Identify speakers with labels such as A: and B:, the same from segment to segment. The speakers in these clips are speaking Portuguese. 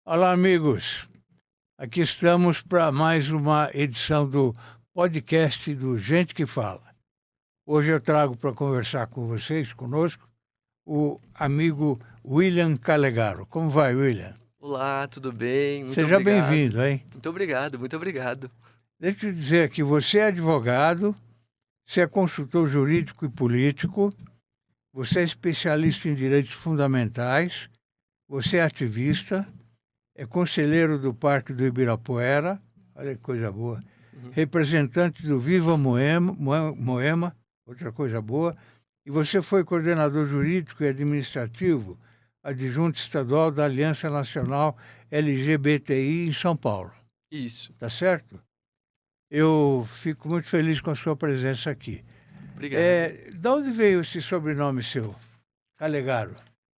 A: Olá, amigos. Aqui estamos para mais uma edição do podcast do Gente que Fala. Hoje eu trago para conversar com vocês, conosco, o amigo William Calegaro. Como vai, William?
B: Olá, tudo bem? Muito
A: Seja
B: obrigado.
A: bem-vindo, hein?
B: Muito obrigado, muito obrigado.
A: Deixa eu dizer que você é advogado, você é consultor jurídico e político, você é especialista em direitos fundamentais, você é ativista, é conselheiro do Parque do Ibirapuera, olha que coisa boa,
B: Uhum.
A: representante do Viva Moema, outra coisa boa, e você foi coordenador jurídico e administrativo adjunto estadual da Aliança Nacional LGBTI em São Paulo,
B: Isso,
A: tá certo? Eu fico muito feliz com a sua presença aqui.
B: obrigado.
A: De onde veio esse sobrenome seu, Calegaro?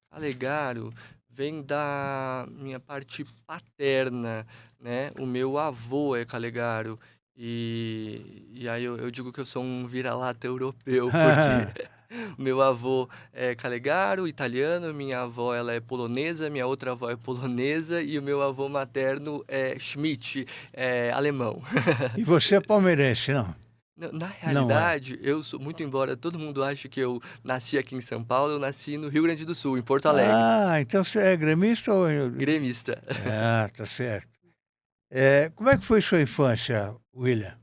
B: Alegaro vem da minha parte paterna, né? O meu avô é Calegaro. E aí eu digo que eu sou um vira-lata europeu, porque meu avô é Calegaro, italiano, minha avó ela é polonesa, minha outra avó é polonesa e o meu avô materno é Schmidt, é alemão.
A: E você é palmeirense, não?
B: Na
A: Não é?
B: realidade, eu sou muito embora todo mundo ache que eu nasci aqui em São Paulo, eu nasci no Rio Grande do Sul, em Porto Alegre,
A: Ah, então você é gremista ou...
B: gremista.
A: Ah, tá certo. Como é que foi sua infância, William?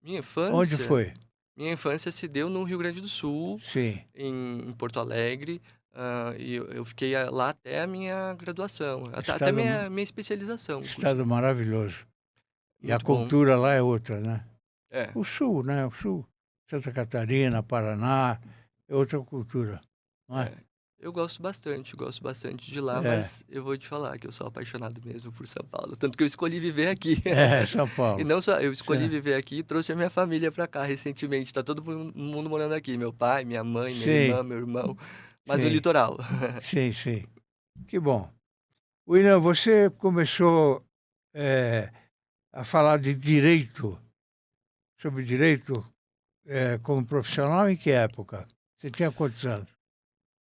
B: Minha
A: Onde
B: infância
A: foi?
B: minha infância se deu no Rio Grande do Sul,
A: Sim,
B: em Porto Alegre, e eu fiquei lá até a minha graduação, até
A: estado,
B: minha especialização,
A: estado
B: inclusive.
A: maravilhoso. E a
B: Muito bom.
A: cultura lá é outra, né?
B: É.
A: O Sul, né? O Sul, Santa Catarina, Paraná, é outra cultura, não é?
B: É, eu gosto bastante de lá,
A: É,
B: mas eu vou te falar que eu sou apaixonado mesmo por São Paulo, tanto que eu escolhi viver aqui.
A: São
B: E
A: Paulo.
B: não só eu escolhi
A: Sim,
B: viver aqui e trouxe a minha família pra cá recentemente, tá todo mundo morando aqui, meu pai, minha mãe, minha
A: sim,
B: irmã, meu irmão, mas no
A: sim,
B: litoral.
A: sim, sim. Que bom. William, você começou eh, a falar de direito, sobre direito, como profissional em que época? Você tinha quantos anos?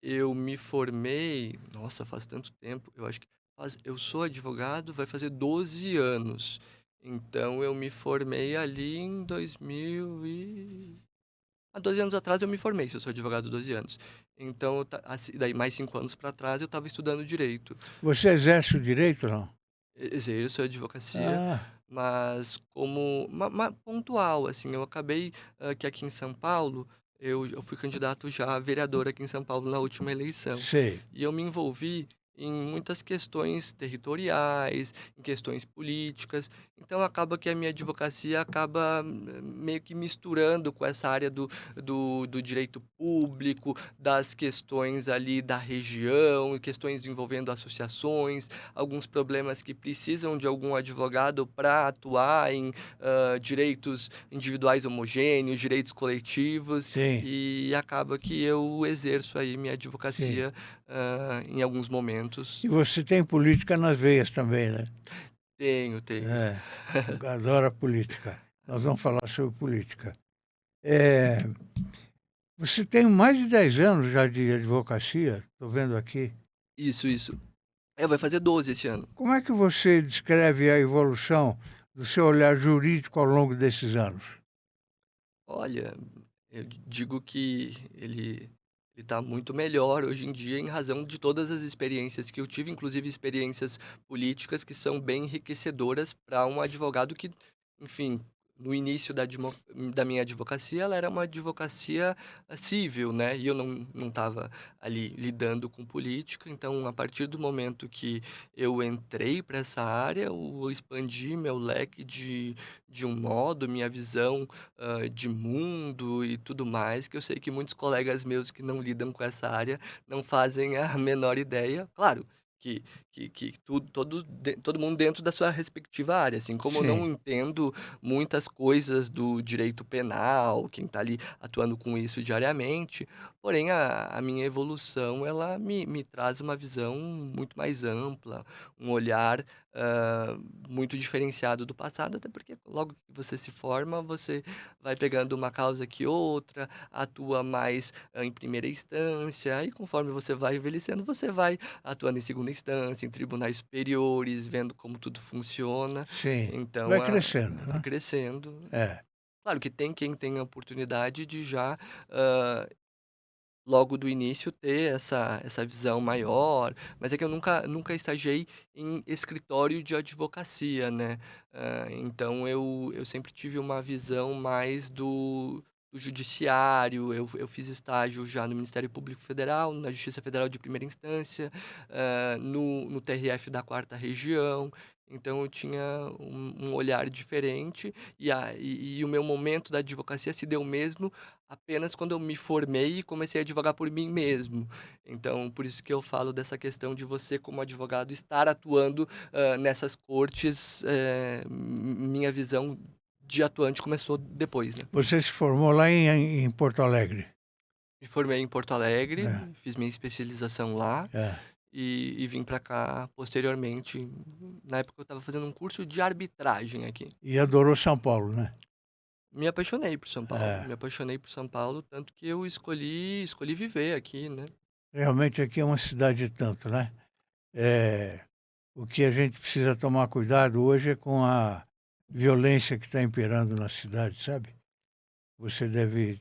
B: Eu me formei, nossa, faz tanto tempo, eu acho que eu sou advogado, vai fazer 12 anos. Então eu me formei ali em 2000 há 12 anos atrás eu me formei, se eu sou advogado há 12 anos. Então, daí mais 5 anos para trás eu estava estudando direito.
A: Você exerce o direito, não?
B: Exerço a advocacia,
A: Ah,
B: mas como pontual, assim, eu acabei que aqui em São Paulo, eu fui candidato já a vereador aqui em São Paulo na última eleição.
A: sei.
B: E eu me envolvi em muitas questões territoriais, em questões políticas. Então acaba que a minha advocacia acaba meio que misturando com essa área do direito público, das questões ali da região, questões envolvendo associações, alguns problemas que precisam de algum advogado para atuar em direitos individuais homogêneos, direitos coletivos,
A: Sim,
B: e acaba que eu exerço aí minha
A: sim.
B: advocacia em alguns momentos.
A: E você tem política nas veias também, né?
B: Tenho, tenho.
A: É, adora política. Nós vamos falar sobre política. É, você tem mais de 10 anos já de advocacia, estou vendo aqui.
B: Isso, isso. Vai fazer 12 esse ano.
A: Como é que você descreve a evolução do seu olhar jurídico ao longo desses anos?
B: Olha, eu digo que ele está muito melhor hoje em dia em razão de todas as experiências que eu tive, inclusive experiências políticas que são bem enriquecedoras para um advogado que, enfim, no início da minha advocacia, ela era uma advocacia civil, né? E eu não estava ali lidando com política. Então, a partir do momento que eu entrei para essa área, eu expandi meu leque de um modo, minha visão de mundo e tudo mais, que eu sei que muitos colegas meus que não lidam com essa área não fazem a menor ideia. Claro que todo mundo dentro da sua respectiva área, assim como eu não
A: Sim,
B: entendo muitas coisas do direito penal, quem está ali atuando com isso diariamente, porém a minha evolução ela me traz uma visão muito mais ampla, um olhar, hã, muito diferenciado do passado, até porque logo que você se forma, você vai pegando uma causa que outra, atua mais, em primeira instância, aí conforme você vai envelhecendo, você vai atuando em segunda instância, em tribunais superiores, vendo como tudo funciona,
A: Sim, vai
B: então
A: crescendo,
B: vai
A: né?
B: crescendo.
A: É.
B: Claro que tem quem tem a oportunidade de já, logo do início ter essa visão maior, mas é que eu nunca estagiei em escritório de advocacia, né, então eu sempre tive uma visão mais do judiciário, eu fiz estágio já no Ministério Público Federal, na Justiça Federal de Primeira Instância, no TRF da 4ª Região, então eu tinha um olhar diferente, e o meu momento da advocacia se deu mesmo apenas quando eu me formei e comecei a advogar por mim mesmo. Então, por isso que eu falo dessa questão de você, como advogado, estar atuando, nessas cortes, minha visão de atuante começou depois, né.
A: Você se formou lá em Porto Alegre?
B: Me formei em Porto Alegre,
A: É,
B: fiz minha especialização lá
A: é.
B: e vim para cá posteriormente. Na época eu estava fazendo um curso de arbitragem aqui.
A: E adorou São Paulo, né?
B: Me apaixonei por São Paulo,
A: É.
B: me apaixonei por São Paulo, tanto que eu escolhi viver aqui, né.
A: Realmente aqui é uma cidade e tanto, né? É, o que a gente precisa tomar cuidado hoje é com a violência que está imperando na cidade, sabe? Você deve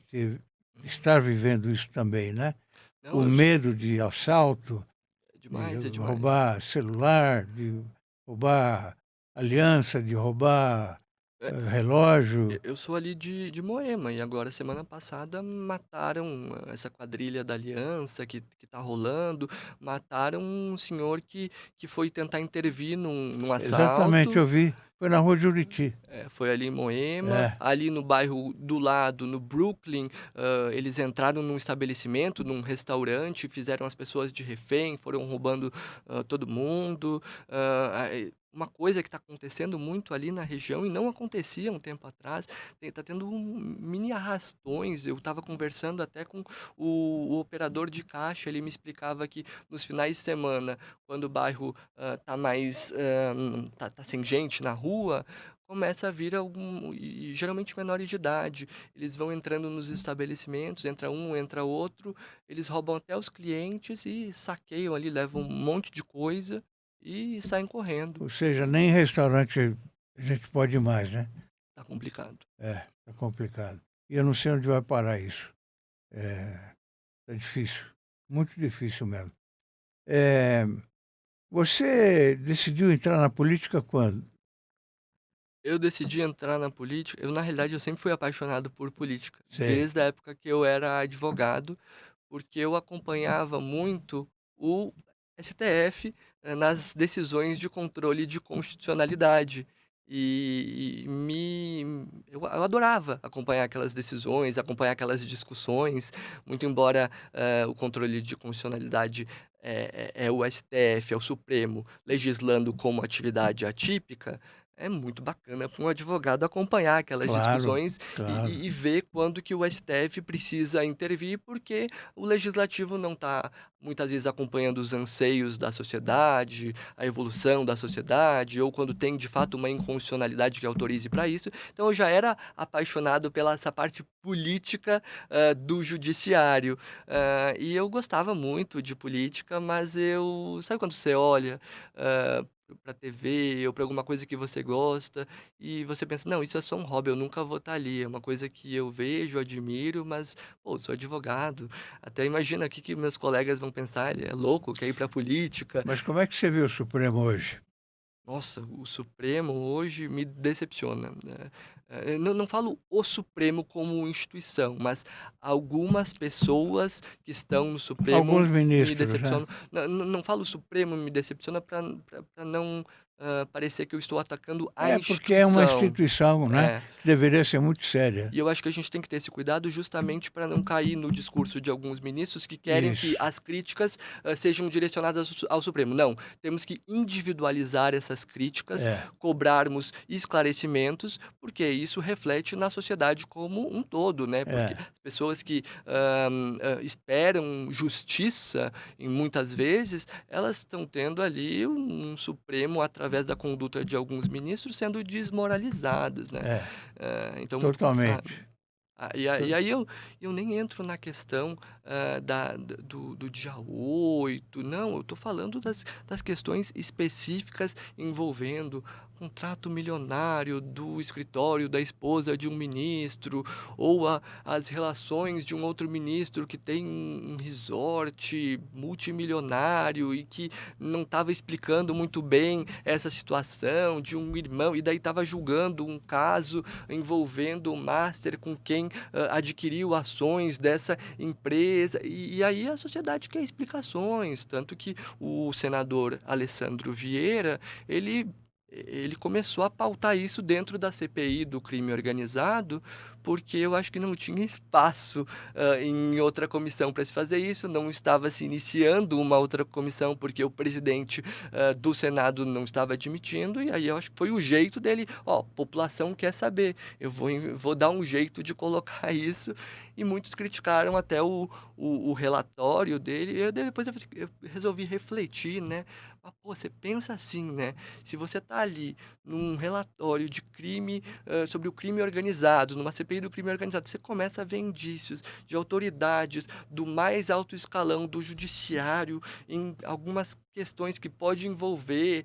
A: estar vivendo isso também, né?
B: Não,
A: O medo de assalto,
B: é
A: de
B: demais, é demais.
A: roubar celular, de roubar aliança, de roubar
B: É,
A: relógio.
B: eu sou ali de Moema e agora semana passada mataram essa quadrilha da Aliança que tá rolando, mataram um senhor que foi tentar intervir num
A: Exatamente,
B: assalto.
A: eu vi. Foi na rua Juriti.
B: Foi ali em Moema,
A: É,
B: ali no bairro do lado, no Brooklyn, eles entraram num estabelecimento, num restaurante, fizeram as pessoas de refém, foram roubando, todo mundo. Uma coisa que está acontecendo muito ali na região e não acontecia um tempo atrás, tá tendo mini arrastões. Eu estava conversando até com o operador de caixa, ele me explicava que nos finais de semana, quando o bairro, tá mais, tá sem gente na rua, começa a vir e geralmente menores de idade, eles vão entrando nos estabelecimentos, entra um, entra outro, eles roubam até os clientes e saqueiam ali, levam um monte de coisa e saem correndo.
A: ou seja, nem em restaurante a gente pode ir mais, né?
B: Tá complicado.
A: É, tá complicado. E eu não sei onde vai parar isso. É, tá difícil, muito difícil mesmo. É, você decidiu entrar na política quando?
B: Eu decidi entrar na política, na realidade eu sempre fui apaixonado por política,
A: Sei.
B: desde a época que eu era advogado, porque eu acompanhava muito o STF, nas decisões de controle de constitucionalidade. Eu adorava acompanhar aquelas decisões, acompanhar aquelas discussões, muito embora, o controle de constitucionalidade é o STF, é o Supremo, legislando como atividade atípica, é muito bacana para um advogado acompanhar aquelas
A: Claro,
B: discussões
A: claro.
B: e ver quando que o STF precisa intervir, porque o legislativo não está muitas vezes acompanhando os anseios da sociedade, a evolução da sociedade, ou quando tem de fato uma inconstitucionalidade que autorize para isso. Então eu já era apaixonado pela essa parte política, do judiciário. E eu gostava muito de política, mas eu sabe quando você olha, pra TV ou pra alguma coisa que você gosta, e você pensa: "Não, isso é só um hobby, eu nunca vou estar ali, é uma coisa que eu vejo, admiro, mas, pô, eu sou advogado". Até imagina o que que meus colegas vão pensar: "Ele é louco, quer ir pra política".
A: Mas como é que você vê o Supremo hoje?
B: Nossa, o Supremo hoje me decepciona, né. Não falo o Supremo como instituição, mas algumas pessoas que estão no
A: Alguns
B: Supremo me
A: ministros, né?
B: decepcionam. Não falo Supremo, me decepciona para não, parecer que eu estou atacando a
A: É, porque é uma
B: instituição.
A: instituição, né,
B: É.
A: que deveria ser muito séria.
B: E eu acho que a gente tem que ter esse cuidado justamente para não cair no discurso de alguns ministros que querem que
A: Isso.
B: as críticas, sejam direcionadas ao Supremo. Não, temos que individualizar essas críticas,
A: É,
B: cobrarmos esclarecimentos, porque isso reflete na sociedade como um todo, né, porque
A: é.
B: as pessoas que, esperam justiça, em muitas vezes, elas estão tendo ali um Supremo através da conduta de alguns ministros, sendo desmoralizados, né?
A: É,
B: Então, muito complicado.
A: totalmente.
B: E
A: To-
B: aí eu nem entro na questão do dia 8, não, eu estou falando das questões específicas envolvendo contrato milionário do escritório da esposa de um ministro, ou as relações de um outro ministro que tem um resort multimilionário e que não estava explicando muito bem essa situação de um irmão, e daí estava julgando um caso envolvendo o master com quem adquiriu ações dessa empresa. E aí a sociedade quer explicações, tanto que o senador Alessandro Vieira, ele começou a pautar isso dentro da CPI do crime organizado, porque eu acho que não tinha espaço em outra comissão para se fazer isso, não estava se iniciando uma outra comissão, porque o presidente do Senado não estava admitindo, e aí eu acho que foi o jeito dele, ó, população quer saber, vou dar um jeito de colocar isso, e muitos criticaram até o relatório dele, e depois eu resolvi refletir, né? Mas, pô, você pensa assim, né? Se você tá ali num relatório de crime, sobre o crime organizado, numa CPI do crime organizado, você começa a ver indícios de autoridades do mais alto escalão do judiciário em algumas questões que pode envolver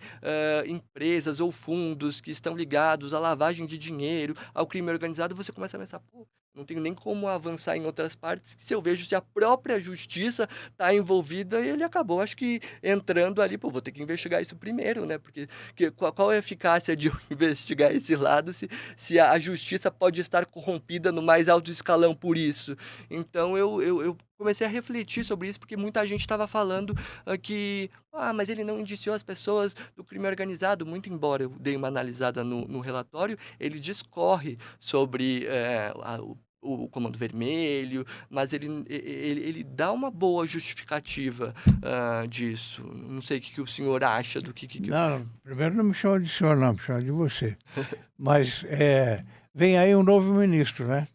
B: empresas ou fundos que estão ligados à lavagem de dinheiro, ao crime organizado, você começa a pensar, pô, não tenho nem como avançar em outras partes, se eu vejo se a própria justiça está envolvida, e ele acabou, acho que, entrando ali, pô, vou ter que investigar isso primeiro, né? Porque qual é a eficácia de eu investigar esse lado se a justiça pode estar corrompida no mais alto escalão por isso? Então eu comecei a refletir sobre isso, porque muita gente estava falando que, mas ele não indiciou as pessoas do crime organizado, muito embora eu dei uma analisada no relatório, ele discorre sobre o Comando Vermelho, mas ele dá uma boa justificativa disso. Não sei o que o senhor acha do que...
A: Não, primeiro não me chama de senhor, não, me chama de você. Mas vem aí um novo ministro, né?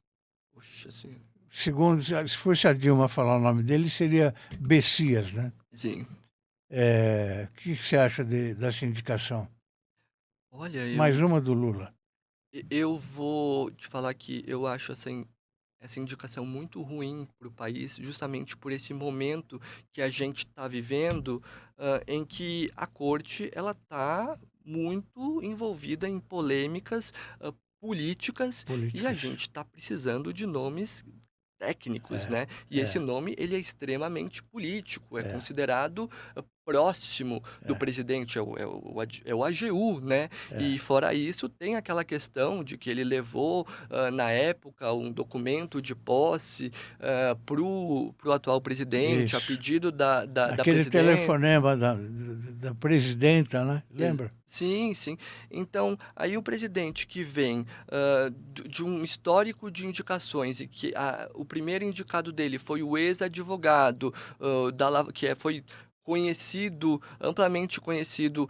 B: Poxa, assim,
A: Segundo, se fosse a Dilma falar o nome dele, seria Bessias, né?
B: sim.
A: O que você acha dessa indicação?
B: Olha,
A: Mais uma do Lula.
B: eu vou te falar que eu acho essa indicação muito ruim para o país, justamente por esse momento que a gente está vivendo, em que a corte ela está muito envolvida em polêmicas políticas, e a
A: Políticas.
B: gente está precisando de nomes técnicos,
A: É,
B: né? E esse
A: é,
B: nome, ele é extremamente político, é
A: é,
B: considerado próximo do
A: é,
B: presidente, é o AGU, né?
A: é.
B: E fora isso, tem aquela questão de que ele levou, na época, um documento de posse pro atual presidente, a
A: Isso.
B: pedido da
A: Aquele
B: presidente.
A: telefonema da presidenta, né? Lembra?
B: Sim, sim. Então, aí o presidente que vem de um histórico de indicações, e que o primeiro indicado dele foi o ex-advogado, foi conhecido, amplamente conhecido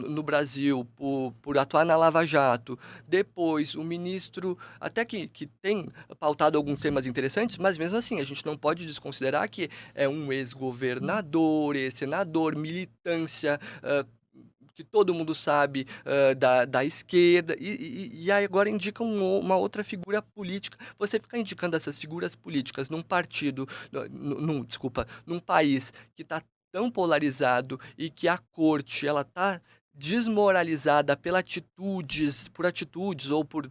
B: no Brasil por atuar na Lava Jato. Depois, o ministro, até que tem pautado alguns temas interessantes, mas mesmo assim, a gente não pode desconsiderar que é um ex-governador, ex-senador, militância, que todo mundo sabe, da esquerda, e aí agora indica uma outra figura política. Você ficar indicando essas figuras políticas num partido, desculpa, num país que está tão polarizado, e que a corte ela está desmoralizada por atitudes, ou por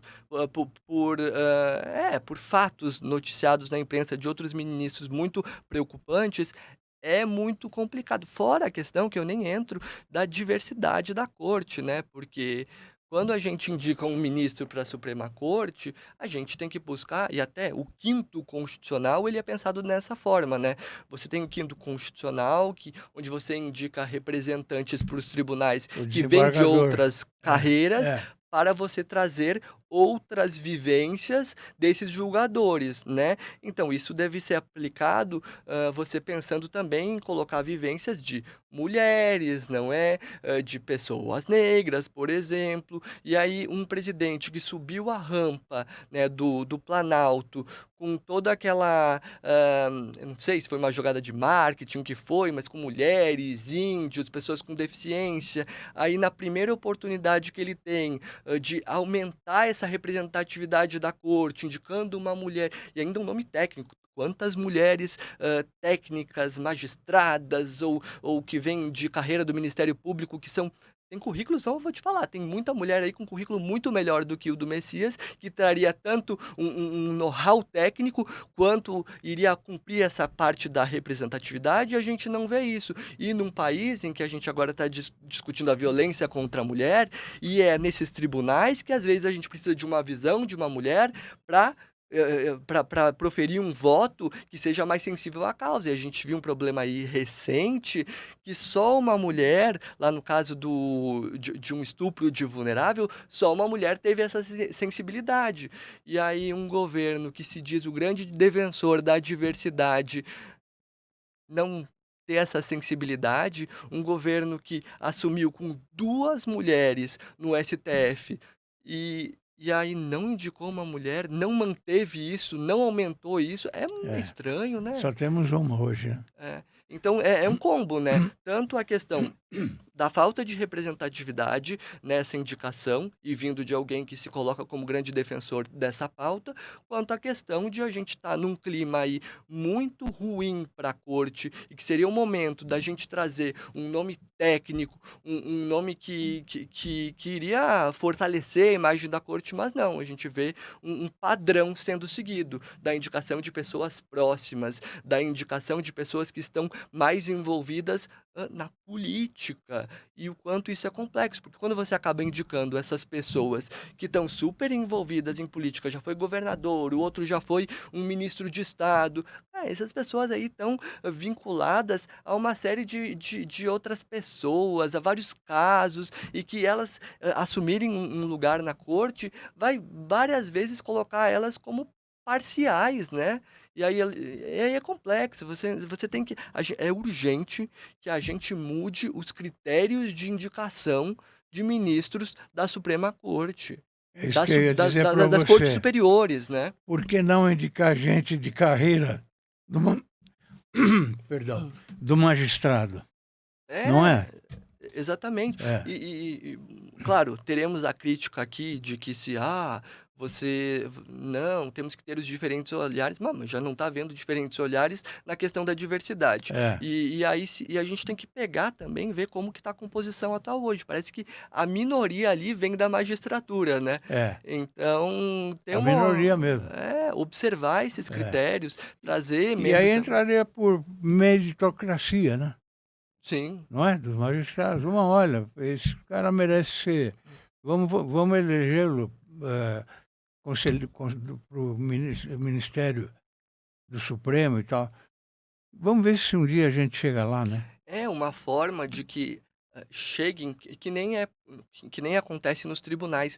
B: fatos noticiados na imprensa de outros ministros muito preocupantes, é muito complicado. Fora a questão, que eu nem entro, da diversidade da corte, né, porque quando a gente indica um ministro para a Suprema Corte, a gente tem que buscar, e até o quinto constitucional, ele é pensado nessa forma, né. Você tem o quinto constitucional, onde você indica representantes para os tribunais
A: O
B: que vêm de
A: desembargador.
B: outras
A: É,
B: carreiras,
A: é,
B: para você trazer outras vivências desses julgadores, né. Então isso deve ser aplicado, você pensando também em colocar vivências de mulheres, não é, de pessoas negras, por exemplo. E aí um presidente que subiu a rampa, né, do Planalto com toda aquela, eu não sei se foi uma jogada de marketing, o que foi, mas com mulheres, índios, pessoas com deficiência, aí na primeira oportunidade que ele tem, de aumentar essa representatividade da corte, indicando uma mulher e ainda um nome técnico. Quantas mulheres, técnicas, magistradas ou que vêm de carreira do Ministério Público que são têm currículos, vou te falar, tem muita mulher aí com currículo muito melhor do que o do Messias, que traria tanto um know-how técnico, quanto iria cumprir essa parte da representatividade, e a gente não vê isso. E num país em que a gente agora está discutindo a violência contra a mulher, e é nesses tribunais que às vezes a gente precisa de uma visão de uma mulher para para proferir um voto que seja mais sensível à causa. E a gente viu um problema aí recente, que só uma mulher, lá no caso de um estupro de vulnerável, só uma mulher teve essa sensibilidade. E aí um governo que se diz o grande defensor da diversidade não ter essa sensibilidade, um governo que assumiu com 2 mulheres no STF e aí não indicou uma mulher, não manteve isso, não aumentou isso, é
A: É,
B: estranho, né.
A: só temos uma hoje, né?
B: É. Então é um combo, né, tanto a questão da falta de representatividade nessa indicação e vindo de alguém que se coloca como grande defensor dessa pauta, quanto a questão de a gente estar num clima aí muito ruim para a corte e que seria o momento da gente trazer um nome técnico, um nome que iria fortalecer a imagem da corte, mas não, a gente vê um padrão sendo seguido, da indicação de pessoas próximas, da indicação de pessoas que estão mais envolvidas na política, e o quanto isso é complexo, porque quando você acaba indicando essas pessoas que estão super envolvidas em política, já foi governador, o outro já foi um ministro de estado, essas pessoas aí estão vinculadas a uma série de outras pessoas, a vários casos, e que elas assumirem um lugar na corte, vai várias vezes colocar elas como parciais, né. E aí é complexo, você tem que é urgente que a gente mude os critérios de indicação de ministros da Suprema Corte,
A: É isso que eu ia dizer para
B: das cortes
A: você.
B: superiores, né.
A: Por que não indicar gente de carreira do ma perdão, do magistrado, não
B: É,
A: é?
B: exatamente.
A: É,
B: Claro, teremos a crítica aqui de que se, não, temos que ter os diferentes olhares, mas já não está havendo diferentes olhares na questão da diversidade.
A: é,
B: E a gente tem que pegar também, ver como que está a composição atual hoje. Parece que a minoria ali vem da magistratura, né.
A: é,
B: Então, tem
A: a minoria
B: uma
A: mesmo,
B: observar esses
A: é.
B: critérios, trazer
A: E aí
B: membros da
A: entraria por meritocracia, né,
B: sim.
A: não é, dos magistrados. Uma olha, esse cara merece ser vamos elegê-lo, conselho para o ministério do Supremo e tal. Vamos ver se um dia a gente chega lá, né.
B: É uma forma de que, cheguem que nem acontece nos tribunais,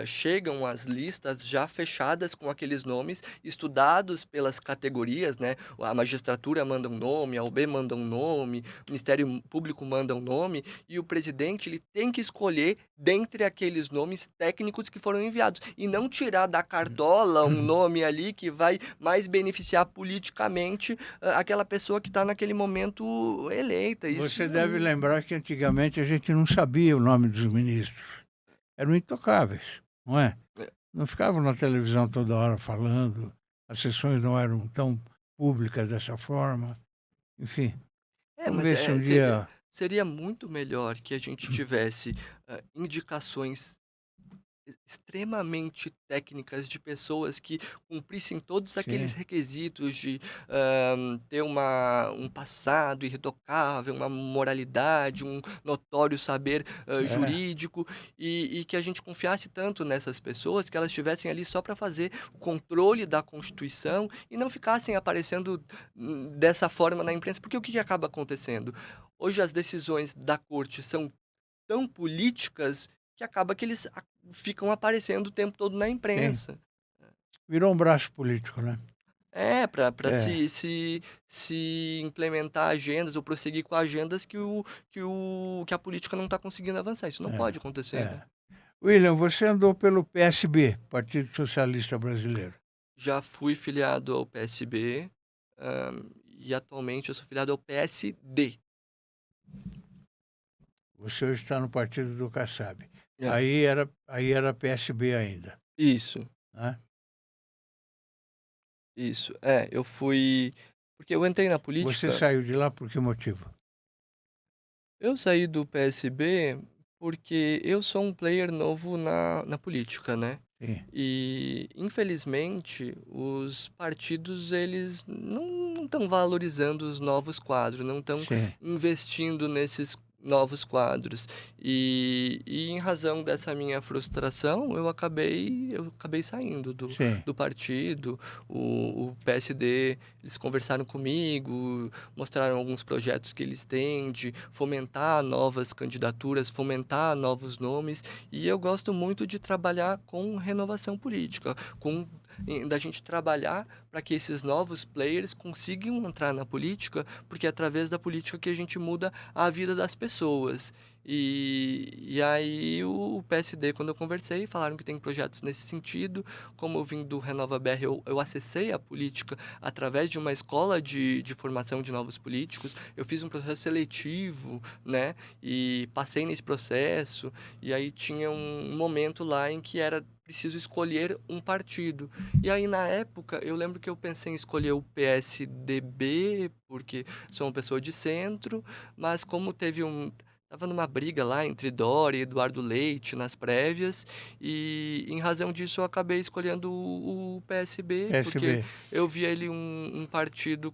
B: chegam as listas já fechadas com aqueles nomes, estudados pelas categorias, né, a magistratura manda um nome, a OAB manda um nome, o Ministério Público manda um nome, e o presidente ele tem que escolher dentre aqueles nomes técnicos que foram enviados, e não tirar da cartola um nome ali que vai mais beneficiar politicamente, aquela pessoa que está naquele momento eleita, isso
A: Você deve
B: não
A: lembrar que antigamente a gente não sabia o nome dos ministros. Eram intocáveis, não é?
B: é.
A: Não ficavam na televisão toda hora falando, as sessões não eram tão públicas dessa forma. Enfim,
B: É,
A: vamos
B: mas
A: ver se um
B: seria
A: dia
B: seria muito melhor que a gente tivesse, indicações extremamente técnicas de pessoas que cumprissem todos aqueles
A: sim,
B: requisitos de, ter um passado irretocável, uma moralidade, um notório saber,
A: é,
B: jurídico, e que a gente confiasse tanto nessas pessoas que elas estivessem ali só para fazer o controle da Constituição e não ficassem aparecendo, dessa forma na imprensa, porque o que que acaba acontecendo? Hoje as decisões da corte são tão políticas que acaba que eles ficam aparecendo o tempo todo na
A: Sim.
B: imprensa.
A: Virou um braço político, né?
B: É, para
A: É,
B: se implementar agendas ou prosseguir com agendas que a política não está conseguindo avançar. Isso não
A: é,
B: pode acontecer, né?
A: é. William, você andou pelo PSB, Partido Socialista Brasileiro.
B: Já fui filiado ao PSB, e atualmente eu sou filiado ao PSD.
A: Você hoje está no partido do Kassab.
B: É,
A: Aí era PSB ainda,
B: isso,
A: né?
B: isso. É, eu fui porque eu entrei na
A: Você
B: política.
A: saiu de lá por que motivo?
B: Eu saí do PSB porque eu sou um player novo na política, né?
A: Sim,
B: E, infelizmente, os partidos, eles não estão valorizando os novos quadros, não estão
A: sim,
B: investindo nesses novos quadros. E em razão dessa minha frustração, eu acabei saindo do,
A: sim,
B: do partido. O PSD, eles conversaram comigo, mostraram alguns projetos que eles têm de fomentar novas candidaturas, fomentar novos nomes. E eu gosto muito de trabalhar com renovação política, da gente trabalhar para que esses novos players consigam entrar na política, porque é através da política que a gente muda a vida das pessoas. E aí o PSD, quando eu conversei, falaram que tem projetos nesse sentido. Como eu vim do Renova BR, eu acessei a política através de uma escola de formação de novos políticos. Eu fiz um processo seletivo, né? E passei nesse processo. E aí tinha um momento lá em que era preciso escolher um partido. E aí, na época, eu lembro que eu pensei em escolher o PSDB, porque sou uma pessoa de centro, mas como tava numa briga lá entre Dória e Eduardo Leite nas prévias, e em razão disso eu acabei escolhendo o PSB, porque
A: PSB.
B: eu via ele um partido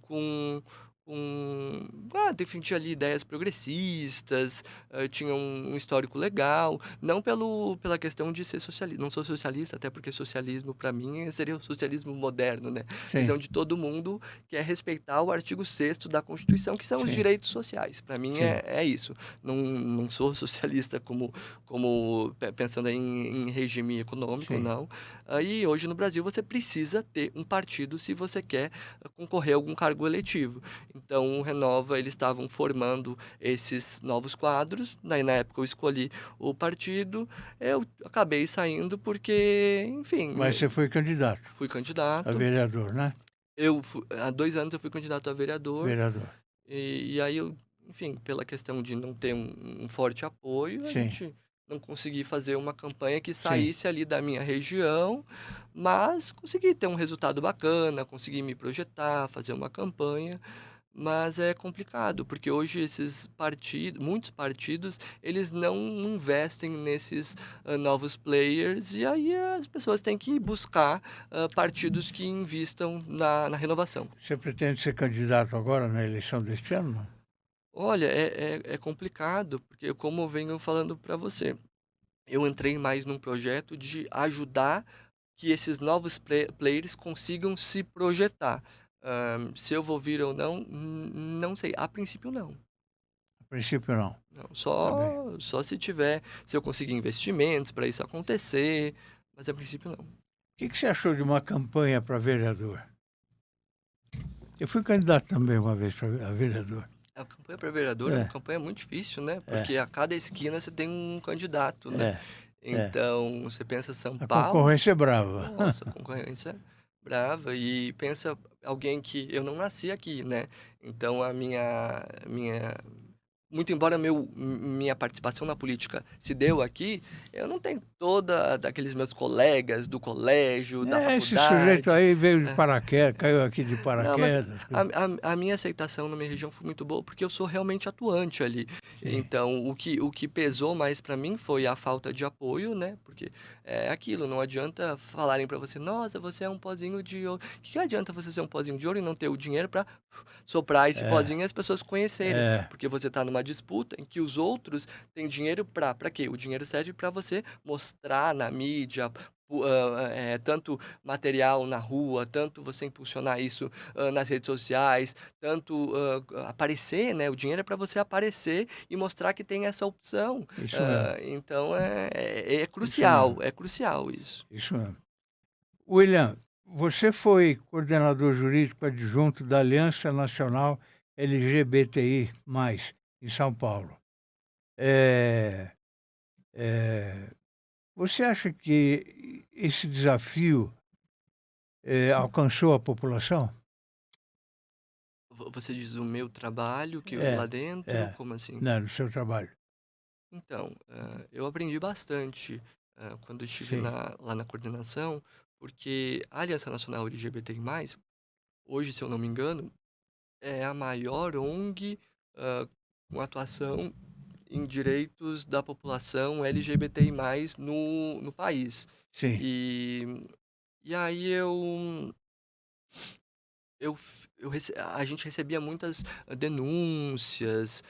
B: defendia ali ideias progressistas, tinha um histórico legal, não pela questão de ser socialista, não sou socialista, até porque socialismo para mim seria o socialismo moderno, né?
A: Sim,
B: Visão de todo mundo que é respeitar o artigo 6º da Constituição, que são os
A: sim,
B: direitos sociais. Para mim
A: sim,
B: é isso. Não sou socialista como pensando em regime econômico,
A: sim.
B: não. Aí hoje no Brasil você precisa ter um partido se você quer concorrer a algum cargo eletivo. Então, o Renova, eles estavam formando esses novos quadros. Daí, na época, eu escolhi o partido. Eu acabei saindo porque, enfim,
A: Mas você foi candidato
B: fui
A: a
B: candidato.
A: vereador, né?
B: Há 2 anos eu fui candidato a vereador.
A: Vereador.
B: E aí enfim, pela questão de não ter um forte apoio, a
A: Sim,
B: gente não consegui fazer uma campanha que
A: sim.
B: saísse ali da minha região, mas consegui ter um resultado bacana, consegui me projetar, fazer uma campanha. Mas é complicado, porque hoje muitos partidos, eles não investem nesses novos players, e aí as pessoas têm que buscar partidos que invistam na renovação.
A: Você pretende ser candidato agora na eleição deste ano?
B: Olha, é complicado, porque como eu venho falando para você, eu entrei mais num projeto de ajudar que esses novos players consigam se projetar. Se eu vou vir ou não, não sei. A princípio, não.
A: A princípio, não.
B: Não,
A: Tá bem.
B: só se eu conseguir investimentos para isso acontecer, mas a princípio não.
A: O que você achou de uma campanha para vereador? Eu fui candidato também uma vez a vereador.
B: A campanha para vereador é uma
A: É,
B: campanha muito difícil, né?
A: é,
B: Porque a cada esquina você tem um candidato, né?
A: é, é.
B: Então, você pensa São
A: A
B: Paulo,
A: concorrência é brava.
B: nossa, concorrência brava. E pensa alguém que eu não nasci aqui, né? Então, muito embora minha participação na política se deu aqui, eu não tenho toda daqueles meus colegas do colégio, da
A: Esse sujeito
B: faculdade.
A: aí veio de
B: É.
A: paraquedas, caiu aqui de
B: Não, mas
A: paraquedas.
B: a minha aceitação na minha região foi muito boa, porque eu sou realmente atuante ali.
A: Sim,
B: Então, o que pesou mais para mim foi a falta de apoio, né? Porque é aquilo, não adianta falarem para você, nossa, você é um pozinho de ouro. O que adianta você ser um pozinho de ouro e não ter o dinheiro para soprar esse
A: É,
B: pozinho e as pessoas conhecerem,
A: é,
B: porque você está numa disputa em que os outros têm dinheiro para quê? O dinheiro serve para você mostrar na mídia, tanto material na rua, tanto você impulsionar isso, nas redes sociais, tanto, aparecer, né, o dinheiro é para você aparecer e mostrar que tem essa opção,
A: isso mesmo,
B: então
A: isso mesmo,
B: é crucial isso.
A: isso mesmo. William, você foi coordenador jurídico adjunto da Aliança Nacional LGBTI+, em São Paulo. Eh Você acha que esse desafio, alcançou a população?
B: Você diz o meu trabalho que lá
A: É,
B: dentro,
A: é.
B: como assim?
A: Não, no seu trabalho.
B: Então, eu aprendi bastante, quando eu estive
A: Sim,
B: lá na coordenação, porque a Aliança Nacional LGBTI+, hoje, se eu não me engano, é a maior ONG, com atuação em direitos da população LGBTI+, no país.
A: sim.
B: E e aí eu a gente recebia muitas, denúncias,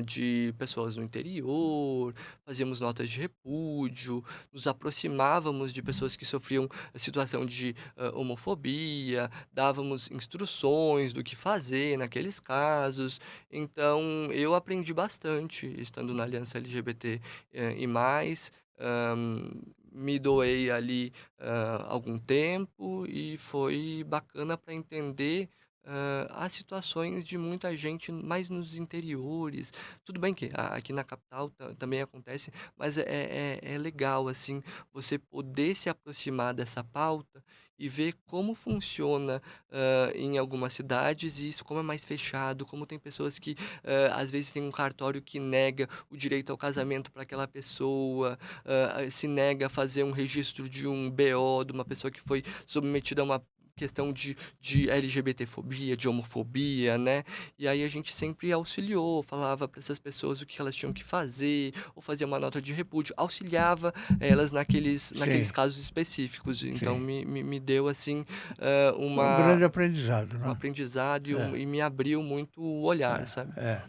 B: de pessoas no interior, fazíamos notas de repúdio, nos aproximávamos de pessoas que sofriam situação de, homofobia, dávamos instruções do que fazer naqueles casos. Então eu aprendi bastante estando na Aliança LGBT, e mais, hã, me doei ali algum tempo e foi bacana para entender, as situações de muita gente mais nos interiores. Tudo bem que aqui na capital também acontece, mas é legal, assim, você poder se aproximar dessa pauta e ver como funciona, em algumas cidades e isso como é mais fechado, como tem pessoas que, às vezes tem um cartório que nega o direito ao casamento para aquela pessoa, se nega a fazer um registro de um BO de uma pessoa que foi submetida a uma questão de LGBTfobia, de homofobia, né. E aí a gente sempre auxiliou, falava para essas pessoas o que elas tinham que fazer, ou fazia uma nota de repúdio, auxiliava elas naqueles
A: Sim,
B: casos específicos. Então
A: sim.
B: me deu, assim,
A: Um grande aprendizado,
B: um
A: né?
B: aprendizado
A: É,
B: e me abriu muito o olhar,
A: é,
B: sabe.
A: é.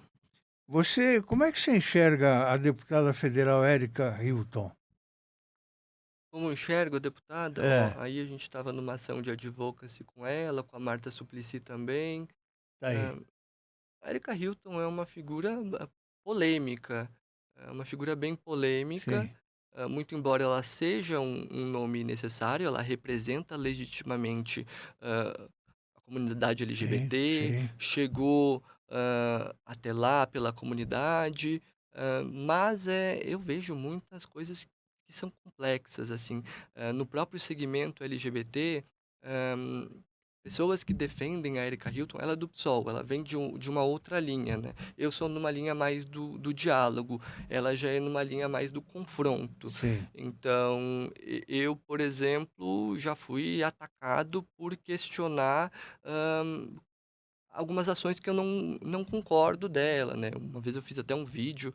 A: Como é que você enxerga a deputada federal Érica Hilton?
B: Como eu enxergo a deputada? Ó,
A: É,
B: aí a gente estava numa ação de advocacy com ela, com a Marta Suplicy também.
A: tá aí.
B: A Erika Hilton é uma figura polêmica, é uma figura bem polêmica,
A: Sim,
B: muito embora ela seja um nome necessário, ela representa legitimamente, a comunidade
A: sim,
B: LGBT,
A: sim,
B: chegou, até lá pela comunidade, mas, eu vejo muitas coisas que são complexas, assim, no próprio segmento LGBT, hã, pessoas que defendem a Erika Hilton, ela é do PSOL, ela vem de uma outra linha, né. Eu sou numa linha mais do diálogo, ela já é numa linha mais do confronto.
A: sim.
B: Então, eu, por exemplo, já fui atacado por questionar, hã, algumas ações que eu não concordo dela, né. Uma vez eu fiz até um vídeo,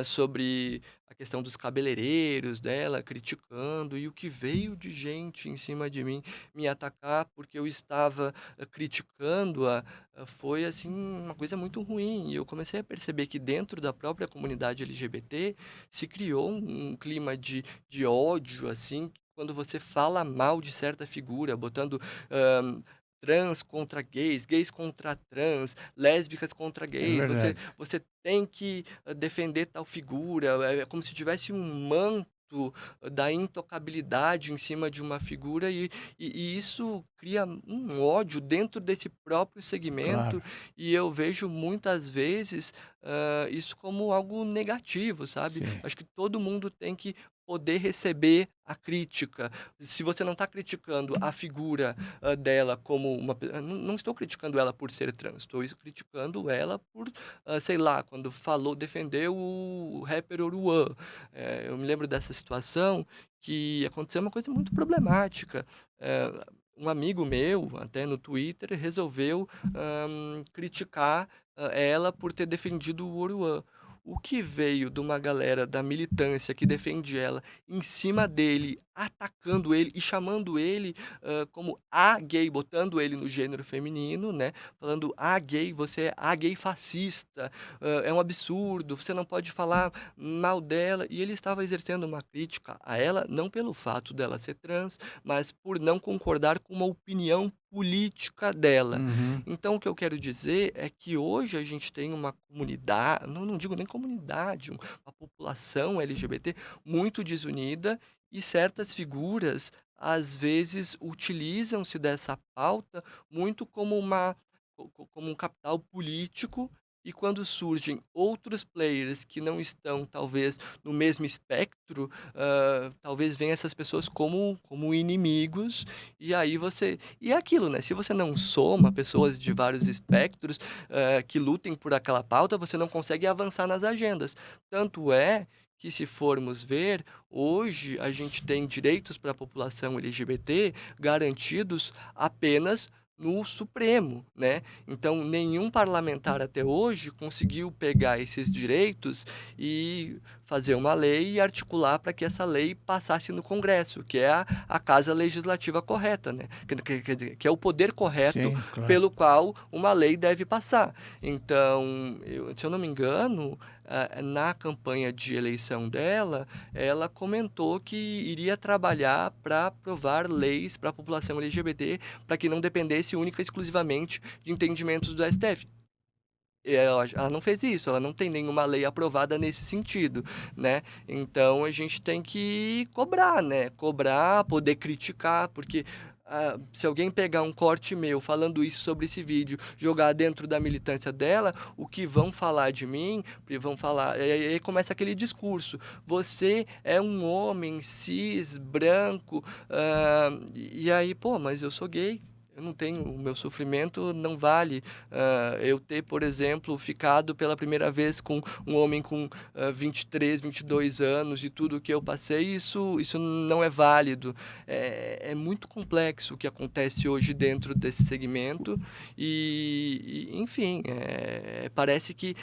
B: sobre a questão dos cabeleireiros dela, criticando, e o que veio de gente em cima de mim, me atacar porque eu estava, criticando-a, foi, assim, uma coisa muito ruim. E eu comecei a perceber que dentro da própria comunidade LGBT se criou um clima de ódio, assim, quando você fala mal de certa figura, botando, trans contra gays, gays contra trans, lésbicas contra
A: É
B: gays,
A: verdade.
B: você tem que, defender tal figura, é como se tivesse um manto, da intocabilidade em cima de uma figura e isso cria um ódio dentro desse próprio segmento,
A: Claro.
B: e eu vejo muitas vezes, isso como algo negativo, sabe.
A: Sim,
B: Acho que todo mundo tem que poder receber a crítica. Se você não está criticando a figura dela como uma não estou criticando ela por ser trans, estou criticando ela por, sei lá, quando falou defendeu o rapper Oruan. Eu me lembro dessa situação que aconteceu uma coisa muito problemática. Eh, um amigo meu, até no Twitter, resolveu, criticar, ela por ter defendido o Oruan. o que veio de uma galera da militância que defende ela em cima dele, atacando ele e chamando ele, como a gay, botando ele no gênero feminino, né, falando: "A gay, você é a gay fascista, é um absurdo, você não pode falar mal dela", e ele estava exercendo uma crítica a ela, não pelo fato dela ser trans, mas por não concordar com uma opinião política dela.
A: Uhum.
B: Então o que eu quero dizer é que hoje a gente tem uma comunidade, não digo nem comunidade, uma população LGBT muito desunida e certas figuras, às vezes, utilizam-se dessa pauta muito como como um capital político, e quando surgem outros players que não estão, talvez, no mesmo espectro, talvez venham essas pessoas como inimigos, e aí é aquilo, né, se você não soma pessoas de vários espectros, que lutem por aquela pauta, você não consegue avançar nas agendas. Tanto é que, se formos ver, hoje a gente tem direitos para a população LGBT garantidos apenas no Supremo, né. Então nenhum parlamentar até hoje conseguiu pegar esses direitos e fazer uma lei e articular para que essa lei passasse no Congresso, que é a casa legislativa correta, né, que é o poder correto
A: Sim, claro.
B: pelo qual uma lei deve passar. Então, se eu não me engano, na campanha de eleição dela, ela comentou que iria trabalhar para aprovar leis para a população LGBT, para que não dependesse única e exclusivamente de entendimentos do STF. Ela não fez isso, ela não tem nenhuma lei aprovada nesse sentido, né. Então a gente tem que cobrar, né, cobrar, poder criticar, porque, se alguém pegar um corte meu falando isso sobre esse vídeo, jogar dentro da militância dela, o que vão falar de mim, porque vão falar, aí começa aquele discurso: "Você é um homem cis, branco", e aí, pô, mas eu sou gay. Eu não tenho, o meu sofrimento não vale, eu ter, por exemplo, ficado pela primeira vez com um homem com, 23, 22 anos, e tudo o que eu passei, isso não é válido. É muito complexo o que acontece hoje dentro desse segmento e enfim, parece que,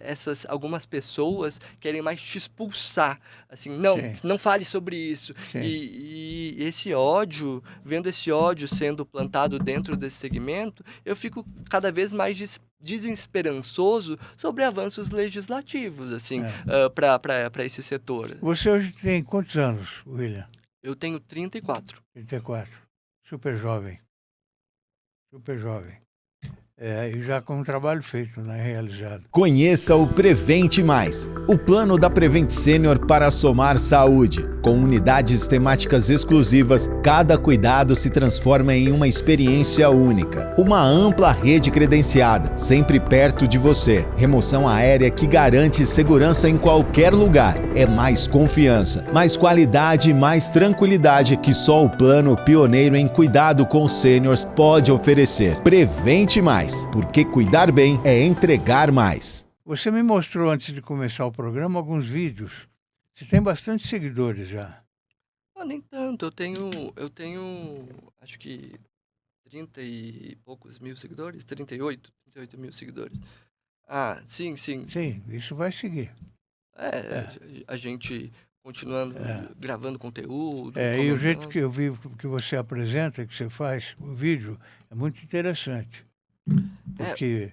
B: essas algumas pessoas querem mais te expulsar, assim: "Não,
A: Sim,
B: não fale sobre isso".
A: sim.
B: E esse ódio, vendo esse ódio sendo plantado dentro desse segmento, eu fico cada vez mais desesperançoso sobre avanços legislativos, assim,
A: É.
B: para esse setor.
A: Você hoje tem quantos anos, William?
B: Eu tenho 34.
A: 34. Super jovem, super jovem. E já com um trabalho feito, né, realizado.
C: Conheça o Prevente Mais, o plano da Prevent Sênior para somar saúde. Com unidades temáticas exclusivas, cada cuidado se transforma em uma experiência única. Uma ampla rede credenciada, sempre perto de você. Remoção aérea que garante segurança em qualquer lugar. É mais confiança, mais qualidade e mais tranquilidade que só o plano pioneiro em cuidado com sêniors pode oferecer. Prevente Mais, porque cuidar bem é entregar mais.
A: Você me mostrou, antes de começar o programa, alguns vídeos. Você tem bastante seguidores já.
B: Nem tanto, eu tenho acho que 30 e poucos mil seguidores, 38 mil seguidores. Ah, sim, sim.
A: Sim, isso vai seguir.
B: É,
A: É,
B: a gente continuando
A: é.
B: gravando conteúdo,
A: E o jeito
B: comentando.
A: que eu vi que você apresenta, que você faz o vídeo, é muito interessante.
B: É,
A: Porque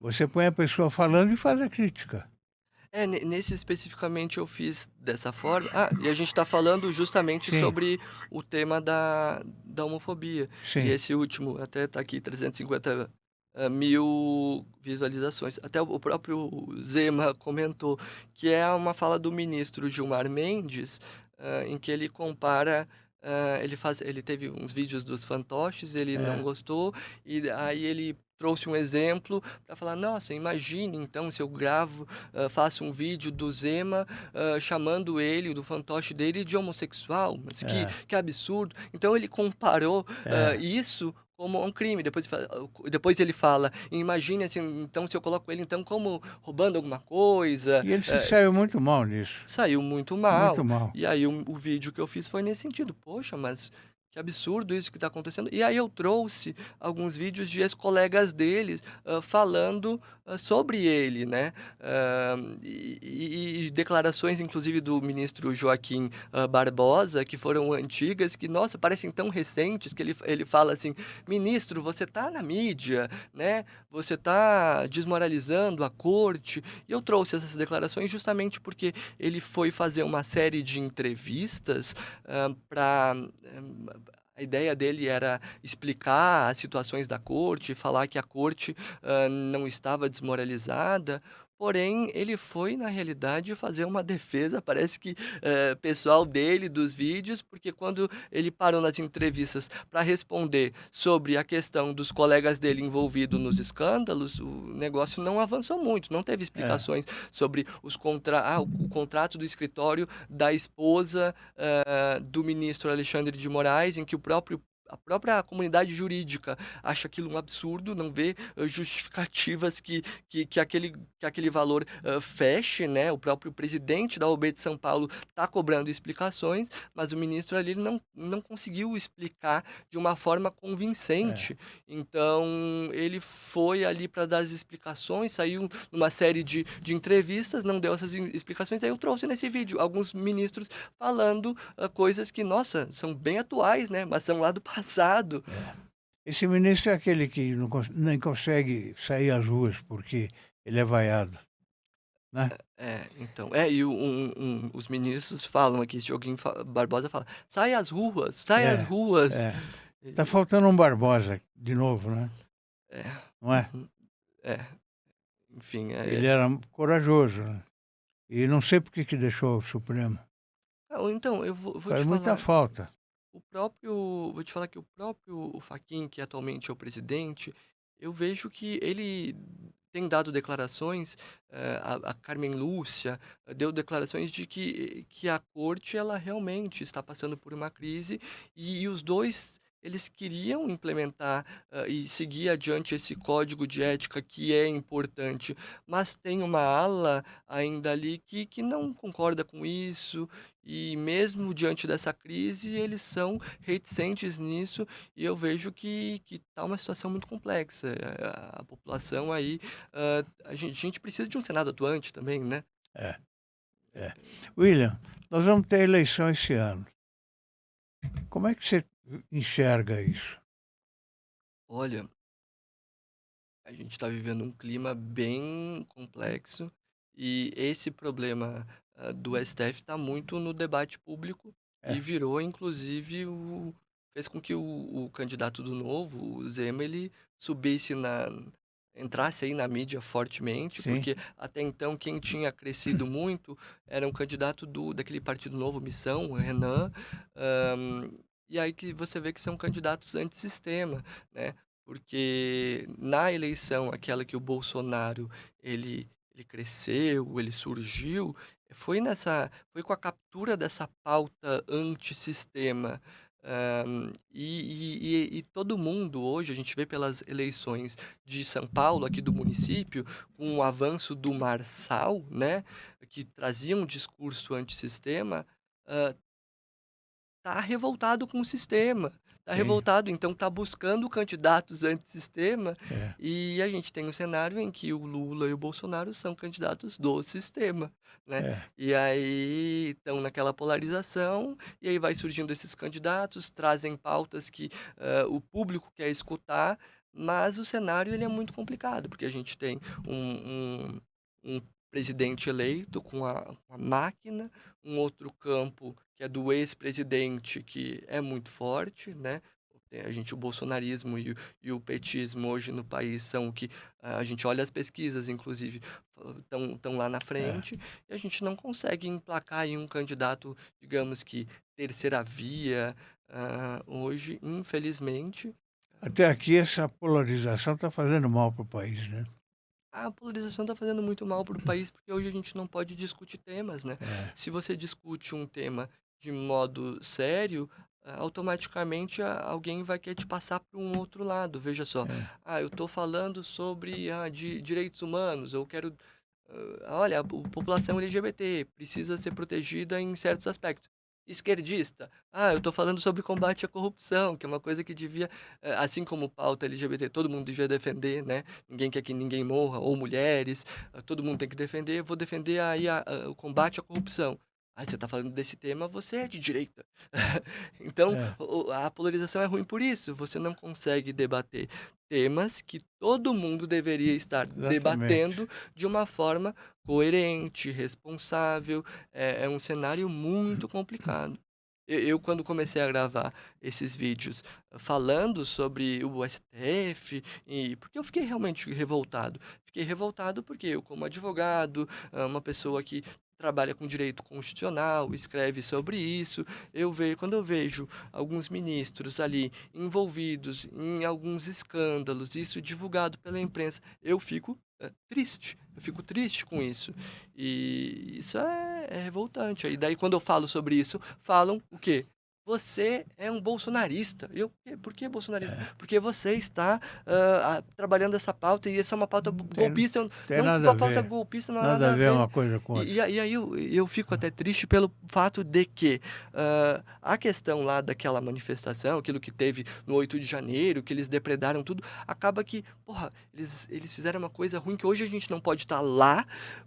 A: você põe a pessoa falando e faz a crítica.
B: nesse especificamente eu fiz dessa forma. E a gente está falando justamente
A: Sim,
B: sobre o tema da homofobia. E
A: sim.
B: esse último até tá aqui 350 mil visualizações. Até o próprio Zema comentou que é uma fala do ministro Gilmar Mendes, em que ele compara. Ele teve uns vídeos dos fantoches, ele não
A: É,
B: gostou, e aí ele trouxe um exemplo para falar: nossa, imagine então se eu gravo, faço um vídeo do Zema, chamando ele, do fantoche dele, de homossexual, mas que,
A: é,
B: que absurdo. Então ele comparou,
A: é.
B: isso como um crime. Depois ele fala: imagine assim, então se eu coloco ele então como roubando alguma coisa.
A: E ele se saiu muito mal nisso.
B: Saiu muito
A: Muito
B: mal.
A: mal.
B: E aí o vídeo que eu fiz foi nesse sentido: "Poxa, mas que absurdo isso que está acontecendo. E aí eu trouxe alguns vídeos de ex-colegas deles falando sobre ele, né? E declarações, inclusive, do ministro Joaquim Barbosa, que foram antigas, que, nossa, parecem tão recentes, que ele fala assim, ministro, você está na mídia, né? Você está desmoralizando a corte. E eu trouxe essas declarações justamente porque ele foi fazer uma série de entrevistas para... A ideia dele era explicar as situações da corte, falar que a corte não estava desmoralizada, porém ele foi, na realidade, fazer uma defesa, parece que pessoal dele, dos vídeos, porque quando ele parou nas entrevistas para responder sobre a questão dos colegas dele envolvidos nos escândalos, o negócio não avançou muito, não teve
A: É.
B: explicações sobre o contrato do escritório da esposa do ministro Alexandre de Moraes, em que a própria comunidade jurídica acha aquilo um absurdo, não vê justificativas que aquele valor feche, né? O próprio presidente da OAB de São Paulo está cobrando explicações, mas o ministro ali não conseguiu explicar de uma forma
A: É.
B: convincente. Então, ele foi ali para dar as explicações, saiu numa série de entrevistas, não deu essas explicações, aí eu trouxe nesse vídeo alguns ministros falando coisas que, nossa, são bem atuais, né? Mas são lá do passado.
A: Esse ministro é aquele que nem consegue sair às ruas porque ele é vaiado, né?
B: Então. E os ministros falam aqui, esse Joaquim Barbosa fala, sai às
A: É,
B: ruas.
A: é. Tá
B: E-
A: faltando um Barbosa de novo, né?
B: É,
A: Não é?
B: uhum, é, enfim,
A: Ele era corajoso, né? E não sei por que que deixou o Supremo.
B: então, eu vou
A: Faz
B: te
A: muita
B: falar,
A: falta.
B: vou te falar que o próprio Fachin, que atualmente é o presidente, eu vejo que ele tem dado declarações, a Carmen Lúcia deu declarações de que a corte ela realmente está passando por uma crise e os dois eles queriam implementar e seguir adiante esse código de ética que é importante, mas tem uma ala ainda ali que não concorda com isso e mesmo diante dessa crise eles são reticentes nisso e eu vejo que tá uma situação muito complexa. A população aí, a gente precisa de um Senado atuante também, né?
A: É, é. William, nós vamos ter eleição esse ano. Como é que você enxerga isso?
B: Olha, a gente está vivendo um clima bem complexo e esse problema do STF está muito no debate público e
A: É,
B: virou, inclusive, fez com que o candidato do Novo, o Zema, ele subisse entrasse aí na mídia fortemente,
A: sim.
B: porque até então quem tinha crescido muito era um candidato daquele Partido Novo, Missão, o Renan, e aí que você vê que são candidatos antissistema, né? Porque na eleição, aquela que o Bolsonaro ele cresceu, ele surgiu, foi com a captura dessa pauta antissistema. E todo mundo hoje, a gente vê pelas eleições de São Paulo, aqui do município, com o avanço do Marçal, né, que trazia um discurso antissistema, tá revoltado com o sistema, tá
A: Sim,
B: revoltado, então tá buscando candidatos antissistema,
A: é,
B: e a gente tem um cenário em que o Lula e o Bolsonaro são candidatos do sistema, né.
A: é,
B: E aí estão naquela polarização, e aí vai surgindo esses candidatos, trazem pautas que, o público quer escutar, mas o cenário ele é muito complicado, porque a gente tem um presidente eleito com a máquina, um outro campo que é do ex-presidente, que é muito forte, né? O bolsonarismo e o petismo hoje no país são o que a gente olha as pesquisas, inclusive, estão lá na
A: é.
B: frente, e a gente não consegue emplacar aí um candidato, digamos que terceira via, hoje, infelizmente.
A: Até aqui essa polarização está fazendo mal para o país, né?
B: A polarização está fazendo muito mal para o país, porque hoje a gente não pode discutir temas, né?
A: É,
B: Se você discute um tema de modo sério, automaticamente alguém vai querer te passar para um outro lado. Veja só,
A: é,
B: eu estou falando sobre direitos humanos, eu quero. Olha, a população LGBT precisa ser protegida em certos aspectos. Esquerdista, eu tô falando sobre combate à corrupção, que é uma coisa que devia, assim como pauta LGBT, todo mundo devia defender, né, ninguém quer que ninguém morra, ou mulheres, todo mundo tem que defender, vou defender aí o combate à corrupção. Você tá falando desse tema, você é de direita. Então,
A: É,
B: a polarização é ruim por isso, você não consegue debater temas que todo mundo deveria estar
A: exatamente.
B: debatendo de uma forma coerente, responsável, é um cenário muito complicado. Eu quando comecei a gravar esses vídeos falando sobre o STF, porque eu fiquei realmente revoltado. Fiquei revoltado porque eu, como advogado, uma pessoa que trabalha com direito constitucional, escreve sobre isso, quando eu vejo alguns ministros ali envolvidos em alguns escândalos, isso divulgado pela imprensa, eu fico triste. Eu fico triste com isso. E isso é revoltante. E daí, quando eu falo sobre isso, falam o quê? Você é um bolsonarista. Por que bolsonarista?
A: É,
B: Porque você está trabalhando essa pauta e essa é uma pauta
A: tem,
B: golpista.
A: tem
B: Não,
A: nada a
B: uma pauta
A: ver.
B: golpista não há
A: Nada
B: nada
A: a
B: a
A: ver
B: ver.
A: uma coisa com outra.
B: E aí eu fico até triste pelo fato de que a questão lá daquela manifestação, aquilo que teve no 8 de janeiro, que eles depredaram tudo, acaba que, porra, eles fizeram uma coisa ruim que hoje a gente não pode estar lá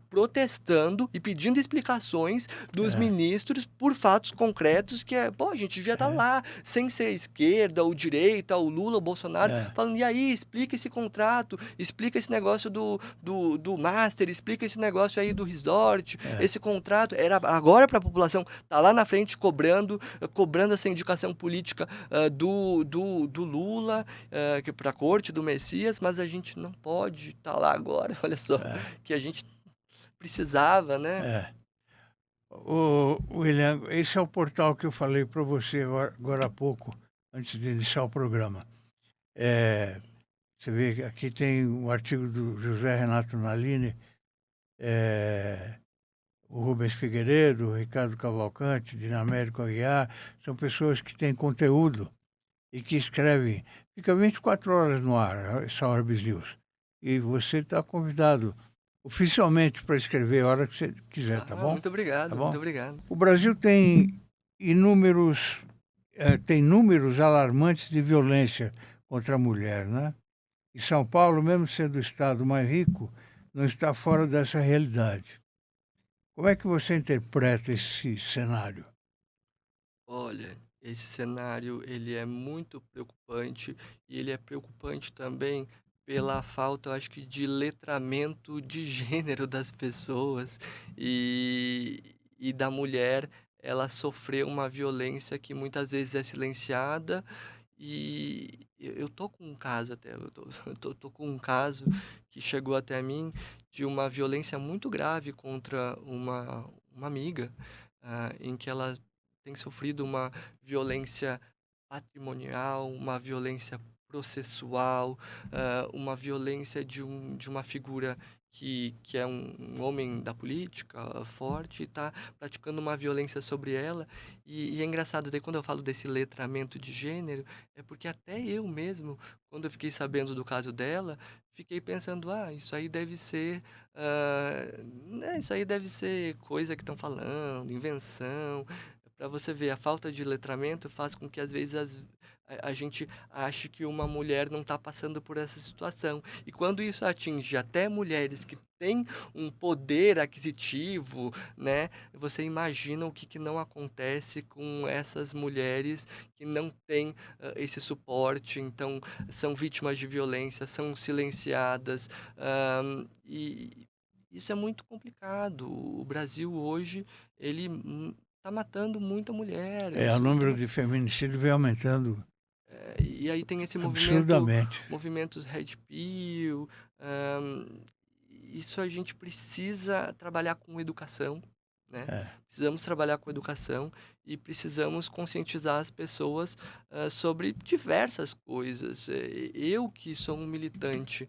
B: protestando e pedindo explicações dos
A: É,
B: ministros por fatos concretos que a gente devia estar
A: é,
B: lá, sem ser esquerda ou direita, ou Lula ou Bolsonaro,
A: é,
B: falando, e aí, explica esse contrato, explica esse negócio do Master, explica esse negócio aí do resort,
A: é.
B: esse contrato, era agora para a população tá lá na frente cobrando essa indicação política do Lula, que para a corte do Messias, mas a gente não pode estar lá agora, olha só,
A: É,
B: que a gente precisava, né?
A: é. William, esse é o portal que eu falei para você agora há pouco, antes de iniciar o programa. É, você vê que aqui tem um artigo do José Renato Nalini, é, o Rubens Figueiredo, o Ricardo Cavalcante, Dinamérico Aguiar, são pessoas que têm conteúdo e que escrevem. Fica 24 horas no ar, essa Orbis News. E você está convidado oficialmente para escrever a hora que você quiser, tá bom?
B: Muito
A: Tá
B: obrigado, muito
A: bom?
B: obrigado.
A: O Brasil tem tem números alarmantes de violência contra a mulher, né? E São Paulo, mesmo sendo o estado mais rico, não está fora dessa realidade. Como é que você interpreta esse cenário?
B: Olha, esse cenário ele é muito preocupante e ele é preocupante também pela falta, eu acho que, de letramento de gênero das pessoas e da mulher, ela sofreu uma violência que muitas vezes é silenciada e eu tô com um caso até, eu tô com um caso que chegou até mim de uma violência muito grave contra uma amiga, em que ela tem sofrido uma violência patrimonial, uma violência processual, uma violência de uma figura que é um homem da política forte e está praticando uma violência sobre ela. E é engraçado, daí quando eu falo desse letramento de gênero, é porque até eu mesmo, quando eu fiquei sabendo do caso dela, fiquei pensando, isso aí deve ser, né, isso aí deve ser coisa que estão falando, invenção. Para você ver, a falta de letramento faz com que às vezes a gente ache que uma mulher não está passando por essa situação. E quando isso atinge até mulheres que têm um poder aquisitivo, né? Você imagina o que não acontece com essas mulheres que não têm esse suporte, então são vítimas de violência, são silenciadas, e isso é muito complicado. O Brasil hoje, ele tá matando muita mulher,
A: O
B: isso tá
A: número de feminicídios vem aumentando
B: e aí tem esse
A: absurdamente.
B: movimentos Red Pill, hã, isso a gente precisa trabalhar com educação, né,
A: É,
B: precisamos trabalhar com educação e precisamos conscientizar as pessoas, sobre diversas coisas. Eu que sou um militante,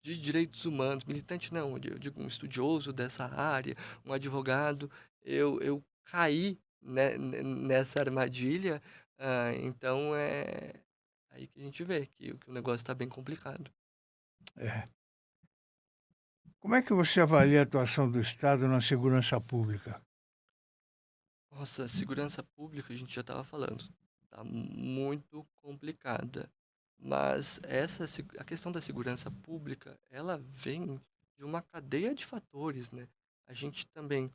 B: de direitos humanos, militante não, eu digo um estudioso dessa área, um advogado, eu caí, nessa armadilha, então é aí que a gente vê que o negócio está bem complicado.
A: é. Como é que você avalia a atuação do Estado na segurança pública?
B: Nossa, segurança pública, a gente já estava falando, tá muito complicada. Mas a questão da segurança pública, ela vem de uma cadeia de fatores, né? A gente também,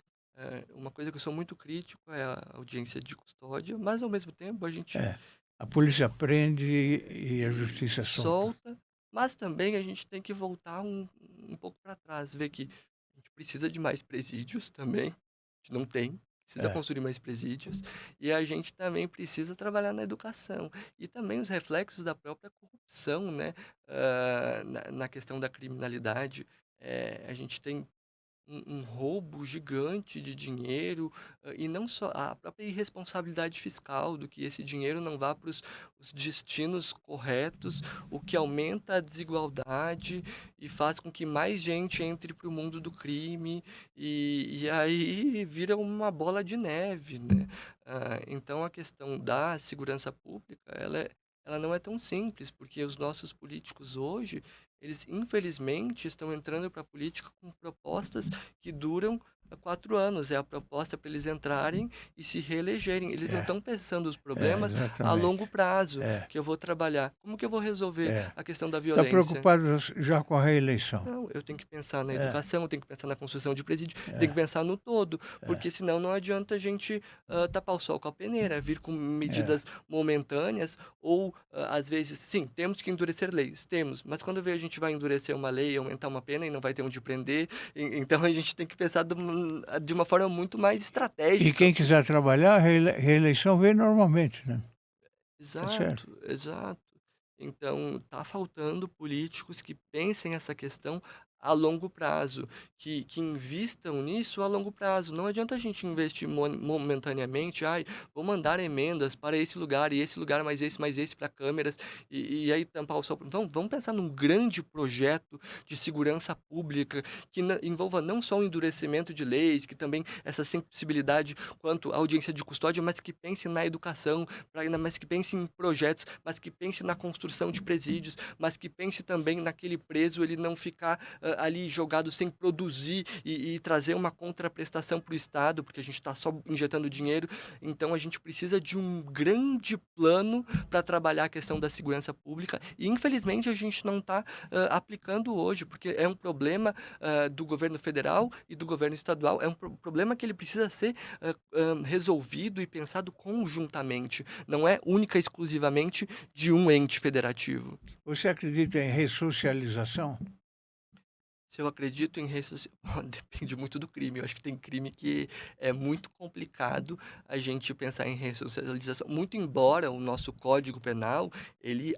B: uma coisa que eu sou muito crítico é a audiência de custódia, mas ao mesmo tempo a gente
A: É. A polícia prende e a justiça solta.
B: solta, mas também a gente tem que voltar um pouco para trás, ver que a gente precisa de mais presídios também, a gente não tem, precisa
A: É.
B: construir mais presídios, e a gente também precisa trabalhar na educação. E também os reflexos da própria corrupção, né? Na questão da criminalidade, a gente tem um roubo gigante de dinheiro, e não só a própria irresponsabilidade fiscal do que esse dinheiro não vá para os destinos corretos, o que aumenta a desigualdade e faz com que mais gente entre para o mundo do crime, e aí vira uma bola de neve, né? Então a questão da segurança pública, ela não é tão simples, porque os nossos políticos hoje, eles infelizmente estão entrando para a política com propostas que duram 4 anos. É a proposta para eles entrarem e se reelegerem. Eles não
A: É,
B: estão pensando os
A: é,
B: problemas a
A: exatamente.
B: longo prazo,
A: É,
B: que eu vou trabalhar. Como que eu vou resolver
A: é.
B: a questão da
A: Está
B: violência?
A: preocupado já com a reeleição.
B: Não, eu tenho que pensar na
A: É,
B: educação, eu tenho que pensar na construção de presídio, tenho que
A: é,
B: pensar no todo,
A: é,
B: porque senão não adianta a gente tapar o sol com a peneira, vir com
A: é.
B: medidas momentâneas, ou às vezes, sim, temos que endurecer leis, temos, mas quando vê a gente vai endurecer uma lei, aumentar uma pena e não vai ter onde prender, então a gente tem que pensar de uma forma muito mais
A: E
B: estratégica.
A: quem quiser trabalhar, a reeleição vem normalmente, né? Tá certo.
B: Exato, exato. Então, tá faltando políticos que pensem essa questão a longo prazo, que invistam nisso a longo prazo. Não adianta a gente investir momentaneamente, ai, vou mandar emendas para esse lugar e esse lugar, mais esse para câmeras, e aí tampar o sol. Vamos pensar num grande projeto de segurança pública que envolva não só o endurecimento de leis, que também essa sensibilidade quanto à audiência de custódia, mas que pense na educação, mas que pense em projetos, mas que pense na construção de presídios, mas que pense também naquele preso ele não ficar ali jogado sem produzir e trazer uma contraprestação para o Estado, porque a gente está só injetando dinheiro. Então a gente precisa de um grande plano para trabalhar a questão da segurança pública e infelizmente a gente não está aplicando hoje, porque é um problema do governo federal e do governo estadual, é um problema que ele precisa ser resolvido e pensado conjuntamente, não é única e exclusivamente de um ente federativo.
A: Você acredita em ressocialização?
B: Se eu acredito em depende muito do crime. Eu acho que tem crime que é muito complicado a gente pensar em ressocialização, muito embora o nosso Código Penal, ele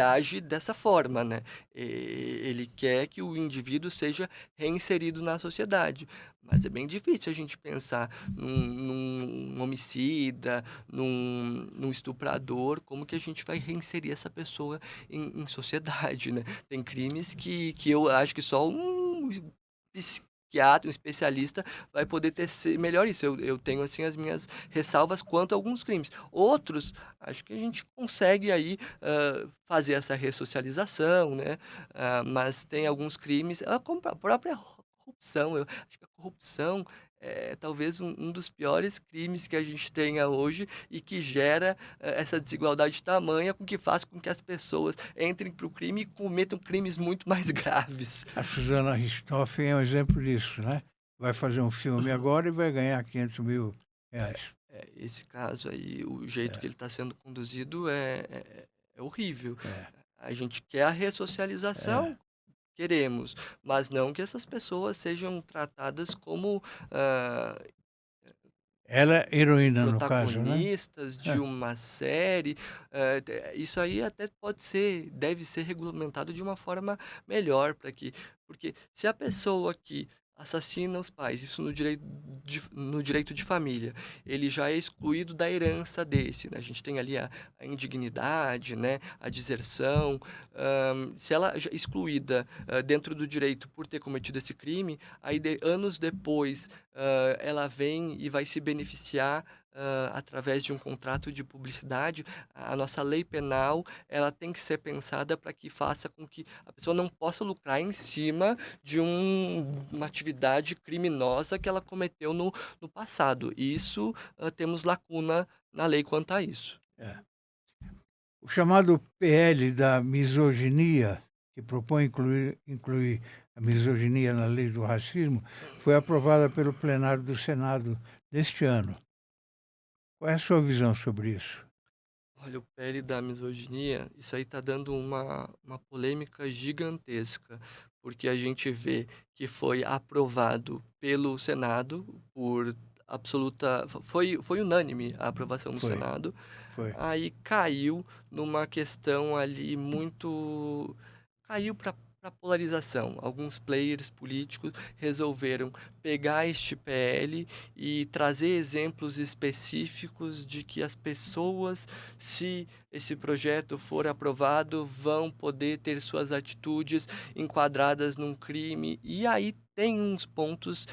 B: age dessa forma, né? Ele quer que o indivíduo seja reinserido na sociedade, mas é bem difícil a gente pensar num homicida, num estuprador, como que a gente vai reinserir essa pessoa em sociedade, né? Tem crimes que eu acho que só um psiquiatra, um especialista vai poder melhor isso. Eu tenho, assim, as minhas ressalvas quanto a alguns crimes. Outros, acho que a gente consegue aí fazer essa ressocialização, né? Mas tem alguns crimes, como a própria corrupção. Eu acho que a corrupção é talvez um dos piores crimes que a gente tenha hoje e que gera essa desigualdade tamanha com que faz com que as pessoas entrem para o crime e cometam crimes muito mais graves.
A: A Suzana Richthofen é um exemplo disso, né? Vai fazer um filme agora e vai ganhar 500 mil reais.
B: Esse caso aí, o jeito que ele está sendo conduzido é horrível.
A: É,
B: A gente quer a ressocialização,
A: é.
B: queremos, mas não que essas pessoas sejam tratadas como
A: Ela é heroína, no caso, né?
B: protagonistas de
A: É.
B: uma série. Isso aí até deve ser regulamentado de uma forma melhor, porque se a pessoa que assassina os pais, isso no direito de família, ele já é excluído da herança desse, né? A gente tem ali a indignidade, né? A deserção. Se ela é excluída dentro do direito por ter cometido esse crime, aí anos depois ela vem e vai se beneficiar através de um contrato de publicidade, a nossa lei penal, ela tem que ser pensada para que faça com que a pessoa não possa lucrar em cima de uma atividade criminosa que ela cometeu no passado. E isso, temos lacuna na lei quanto a isso.
A: É. O chamado PL da misoginia, que propõe incluir a misoginia na lei do racismo, foi aprovada pelo plenário do Senado deste ano. Qual é a sua visão sobre isso?
B: Olha, o PL da misoginia, isso aí tá dando uma polêmica gigantesca, porque a gente vê que foi aprovado pelo Senado por foi unânime a aprovação no
A: Foi,
B: Senado,
A: foi.
B: aí caiu numa questão ali caiu para polarização. Alguns players políticos resolveram pegar este PL e trazer exemplos específicos de que as pessoas, se esse projeto for aprovado, vão poder ter suas atitudes enquadradas num crime. E aí tem uns pontos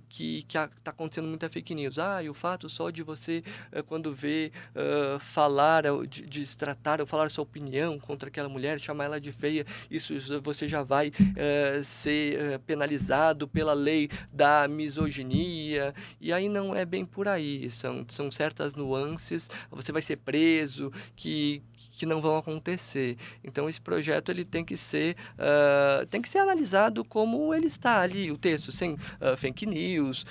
B: que está acontecendo muita fake news. E o fato só de você, quando vê falar, de se tratar ou falar sua opinião contra aquela mulher, chamar ela de feia, isso você já vai ser penalizado pela lei da misoginia. E aí não é bem por aí. São certas nuances, você vai ser preso, que não vão acontecer. Então esse projeto ele tem que ser analisado como ele está ali, o texto, sem fake news.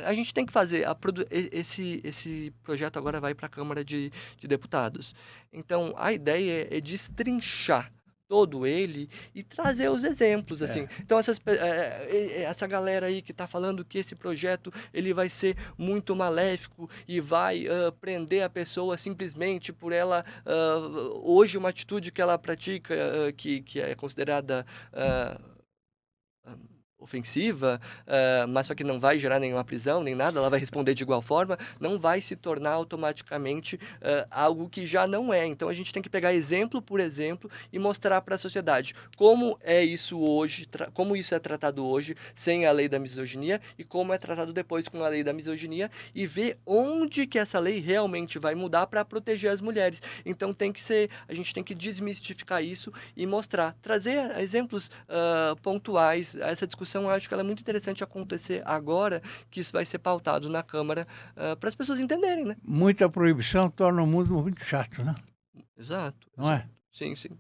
B: A gente tem que fazer, esse projeto agora vai para a Câmara de Deputados. Então a ideia é destrinchar todo ele e trazer os exemplos, assim. Então essa galera aí que está falando que esse projeto ele vai ser muito maléfico e vai prender a pessoa simplesmente por ela hoje uma atitude que ela pratica que é considerada ofensiva, mas só que não vai gerar nenhuma prisão, nem nada, ela vai responder de igual forma, não vai se tornar automaticamente algo que já não é. Então a gente tem que pegar exemplo por exemplo e mostrar para a sociedade como é isso hoje, como isso é tratado hoje sem a lei da misoginia e como é tratado depois com a lei da misoginia e ver onde que essa lei realmente vai mudar para proteger as mulheres. Então a gente tem que desmistificar isso e mostrar, trazer exemplos pontuais. Essa discussão eu acho que ela é muito interessante acontecer agora que isso vai ser pautado na Câmara para as pessoas entenderem, né?
A: Muita proibição torna o mundo muito chato, né?
B: Exato.
A: Não
B: exato.
A: é?
B: Sim, sim.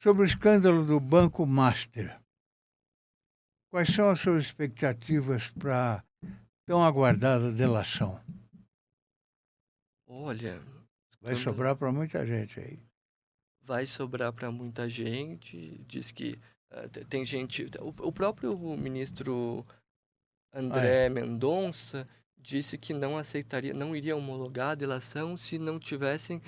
A: Sobre o escândalo do Banco Master, quais são as suas expectativas para a tão aguardada delação?
B: Olha,
A: Vai sobrar para muita gente aí.
B: Vai sobrar para muita gente. Diz que tem gente. O próprio ministro André Mendonça disse que não aceitaria, não iria homologar a delação se não tivessem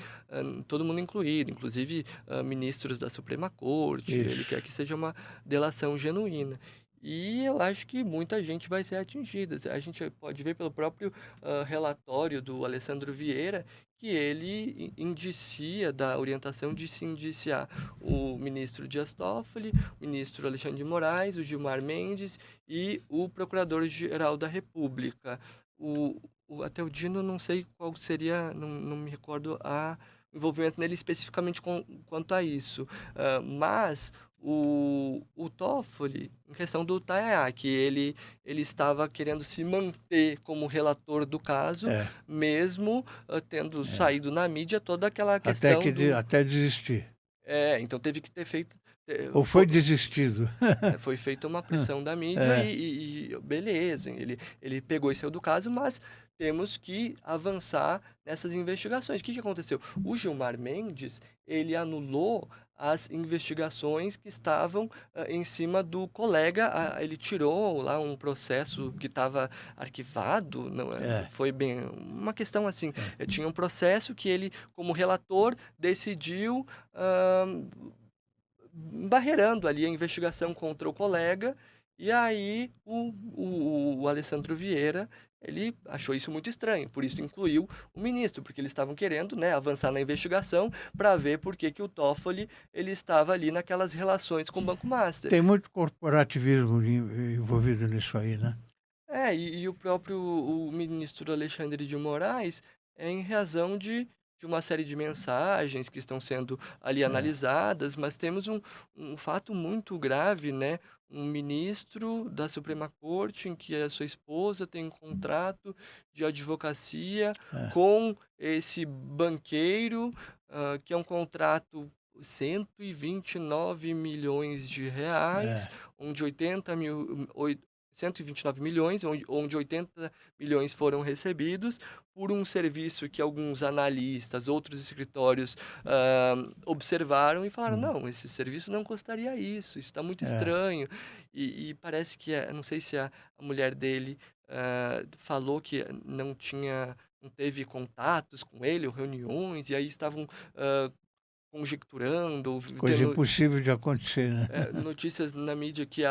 B: todo mundo incluído, inclusive ministros da Suprema Corte.
A: Isso.
B: Ele quer que seja uma delação genuína. E eu acho que muita gente vai ser atingida. A gente pode ver pelo próprio relatório do Alessandro Vieira que ele indicia, da orientação de se indiciar o ministro Dias Toffoli, o ministro Alexandre de Moraes, o Gilmar Mendes e o Procurador-Geral da República. Até o Dino, não sei qual seria, não me recordo o envolvimento nele especificamente quanto a isso. Mas o Toffoli, em questão do Taiá, que ele estava querendo se manter como relator do caso, mesmo tendo saído na mídia toda aquela questão
A: até desistir.
B: Então teve que ter feito...
A: Ou foi desistido.
B: Foi feita uma pressão da mídia e beleza, ele pegou e saiu do caso, mas temos que avançar nessas investigações. O que aconteceu? O Gilmar Mendes, ele anulou as investigações que estavam em cima do colega. Ele tirou lá um processo que estava arquivado, não foi bem uma questão assim. Tinha um processo que ele, como relator, decidiu barreirando ali a investigação contra o colega, e aí o Alessandro Vieira, ele achou isso muito estranho, por isso incluiu o ministro, porque eles estavam querendo, né, avançar na investigação para ver por que o Toffoli ele estava ali naquelas relações com o Banco Master.
A: Tem muito corporativismo envolvido nisso aí, né?
B: E o próprio o ministro Alexandre de Moraes é em razão de uma série de mensagens que estão sendo ali
A: É,
B: analisadas, mas temos um fato muito grave, né? Um ministro da Suprema Corte em que a sua esposa tem um contrato de advocacia
A: é,
B: com esse banqueiro, que é um contrato 129 milhões de reais,
A: é,
B: onde 129 milhões, onde 80 milhões foram recebidos por um serviço que alguns analistas, outros escritórios observaram e falaram:
A: hum,
B: não, esse serviço não custaria isso está muito
A: é,
B: estranho. E parece que, não sei se a mulher dele falou que não teve contatos com ele ou reuniões, e aí estavam conjecturando, ou
A: coisa
B: tendo
A: impossível de acontecer, né?
B: notícias na mídia que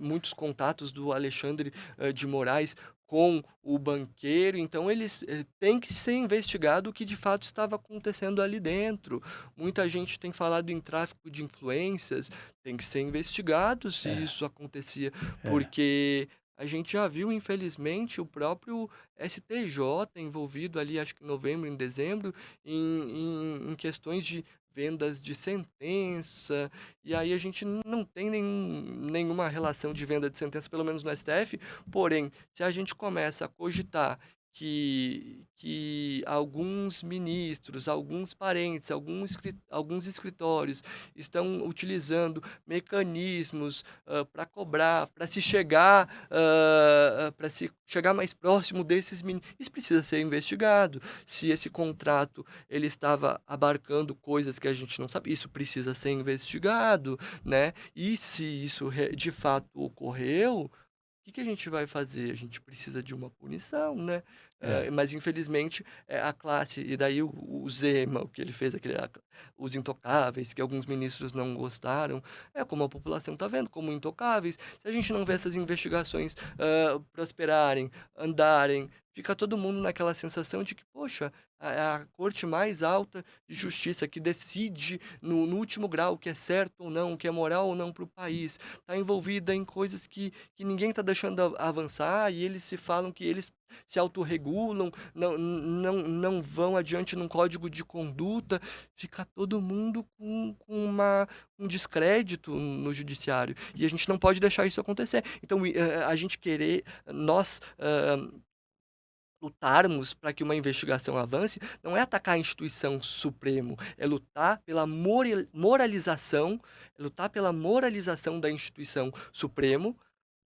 B: muitos contatos do Alexandre de Moraes com o banqueiro, então eles têm que ser investigado o que de fato estava acontecendo ali dentro. Muita gente tem falado em tráfico de influências, tem que ser investigado se
A: É,
B: isso acontecia,
A: é,
B: porque a gente já viu, infelizmente, o próprio STJ envolvido ali, acho que em novembro, em dezembro, em questões de vendas de sentença, e aí a gente não tem nenhuma relação de venda de sentença, pelo menos no STF, porém, se a gente começa a cogitar que alguns ministros, alguns parentes, alguns escritórios estão utilizando mecanismos para cobrar, para se chegar mais próximo desses ministros, isso precisa ser investigado. Se esse contrato ele estava abarcando coisas que a gente não sabe, isso precisa ser investigado, né? E se isso de fato ocorreu, que a gente vai fazer? A gente precisa de uma punição, né?
A: é,
B: Mas infelizmente a classe, e daí o Zema, o que ele fez, os intocáveis, que alguns ministros não gostaram, é como a população está vendo, como intocáveis. Se a gente não vê essas investigações prosperarem, andarem, fica todo mundo naquela sensação de que, poxa, a corte mais alta de justiça que decide no último grau o que é certo ou não, o que é moral ou não para o país, está envolvida em coisas que ninguém está deixando avançar, e eles se falam que eles se autorregulam, não vão adiante num código de conduta, fica todo mundo com um descrédito no judiciário. E a gente não pode deixar isso acontecer. Então, a gente nós lutarmos para que uma investigação avance, não é atacar a instituição Supremo, é lutar pela moralização, é lutar pela moralização da instituição Supremo,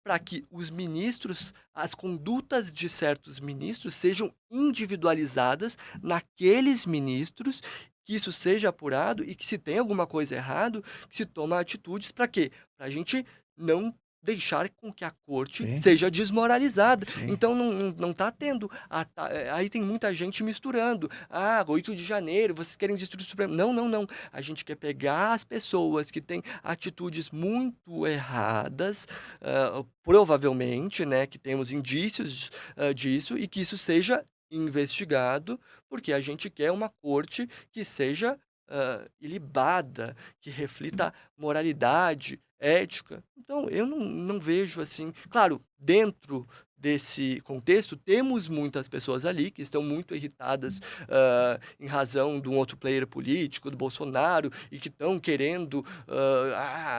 B: para que os ministros, as condutas de certos ministros sejam individualizadas naqueles ministros, que isso seja apurado e que, se tem alguma coisa errado, que se toma atitudes para quê? Para a gente não deixar com que a corte
A: sim,
B: seja desmoralizada.
A: sim,
B: Então não tá tendo. Aí tem muita gente misturando. 8 de janeiro, vocês querem destruir o Supremo. Não, não, não. A gente quer pegar as pessoas que têm atitudes muito erradas, provavelmente, né, que temos indícios disso, e que isso seja investigado, porque a gente quer uma corte que seja ilibada, que reflita moralidade, ética. Então, eu não vejo assim. Claro, dentro desse contexto, temos muitas pessoas ali que estão muito irritadas em razão de um outro player político, do Bolsonaro, e que estão querendo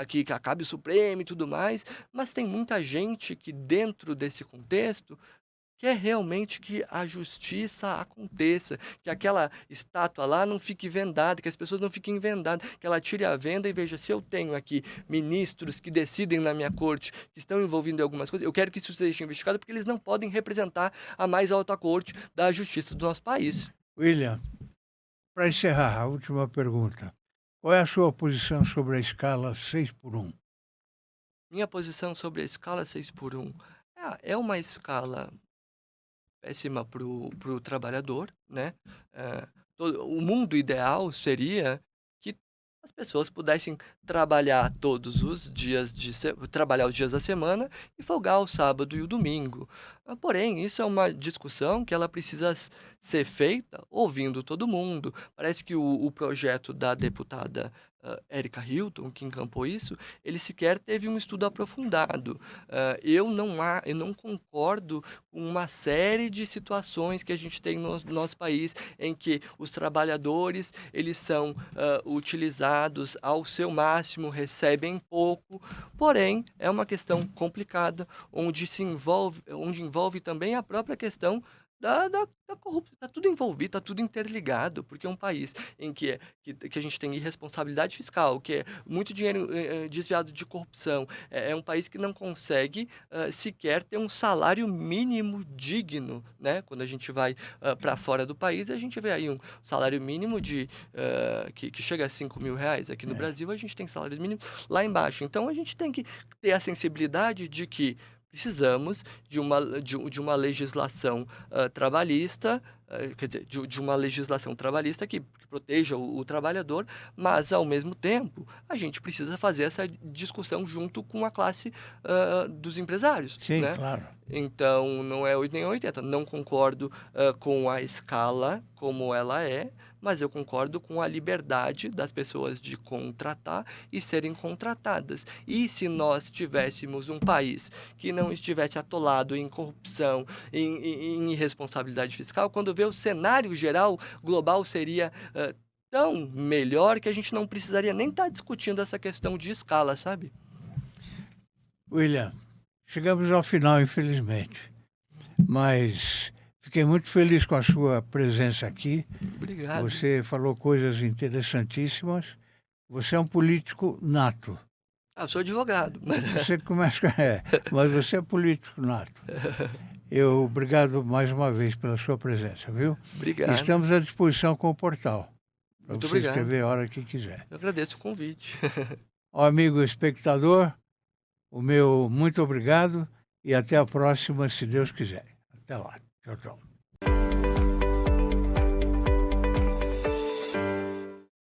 B: que acabe o Supremo e tudo mais, mas tem muita gente que, dentro desse contexto, quer realmente que a justiça aconteça, que aquela estátua lá não fique vendada, que as pessoas não fiquem vendadas, que ela tire a venda e veja, se eu tenho aqui ministros que decidem na minha corte, que estão envolvidos em algumas coisas, eu quero que isso seja investigado, porque eles não podem representar a mais alta corte da justiça do nosso país.
A: William, para encerrar, a última pergunta. Qual é a sua posição sobre a escala 6x1?
B: Minha posição sobre a escala 6x1 é uma escala péssima para o trabalhador, né? O mundo ideal seria que as pessoas pudessem trabalhar todos os dias trabalhar os dias da semana e folgar o sábado e o domingo. Porém, isso é uma discussão que ela precisa ser feita ouvindo todo mundo. Parece que o projeto da deputada Érica Hilton, que encampou isso, ele sequer teve um estudo aprofundado. Eu não concordo com uma série de situações que a gente tem no nosso país, em que os trabalhadores eles são utilizados ao seu máximo, recebem pouco, porém é uma questão complicada, onde envolve também a própria questão da corrupção. Está tudo envolvido, está tudo interligado, porque é um país em que a gente tem irresponsabilidade fiscal, que é muito dinheiro desviado de corrupção, é um país que não consegue sequer ter um salário mínimo digno, né? Quando a gente vai para fora do país, a gente vê aí um salário mínimo que chega a R$ 5.000. Aqui no Brasil, a gente tem salários mínimos lá embaixo. Então, a gente tem que ter a sensibilidade de que precisamos de uma legislação trabalhista, quer dizer, de uma legislação trabalhista que proteja o trabalhador, mas, ao mesmo tempo, a gente precisa fazer essa discussão junto com a classe dos empresários.
A: Sim,
B: né?
A: claro.
B: Então, não é 8 nem 80. Não concordo com a escala como ela é, mas eu concordo com a liberdade das pessoas de contratar e serem contratadas. E se nós tivéssemos um país que não estivesse atolado em corrupção, em irresponsabilidade fiscal, quando vê o cenário geral global seria tão melhor que a gente não precisaria nem estar discutindo essa questão de escala, sabe?
A: William, chegamos ao final, infelizmente, mas fiquei muito feliz com a sua presença aqui.
B: Obrigado.
A: Você falou coisas interessantíssimas. Você é um político nato.
B: Eu sou advogado.
A: Você começa, mas você é político nato. Obrigado mais uma vez pela sua presença, viu?
B: Obrigado.
A: Estamos à disposição com o portal. Para
B: Muito
A: você
B: obrigado.
A: escrever a hora que quiser.
B: Eu agradeço o convite.
A: Ó, amigo espectador, o meu muito obrigado e até a próxima, se Deus quiser. Até lá. Tchau, tchau.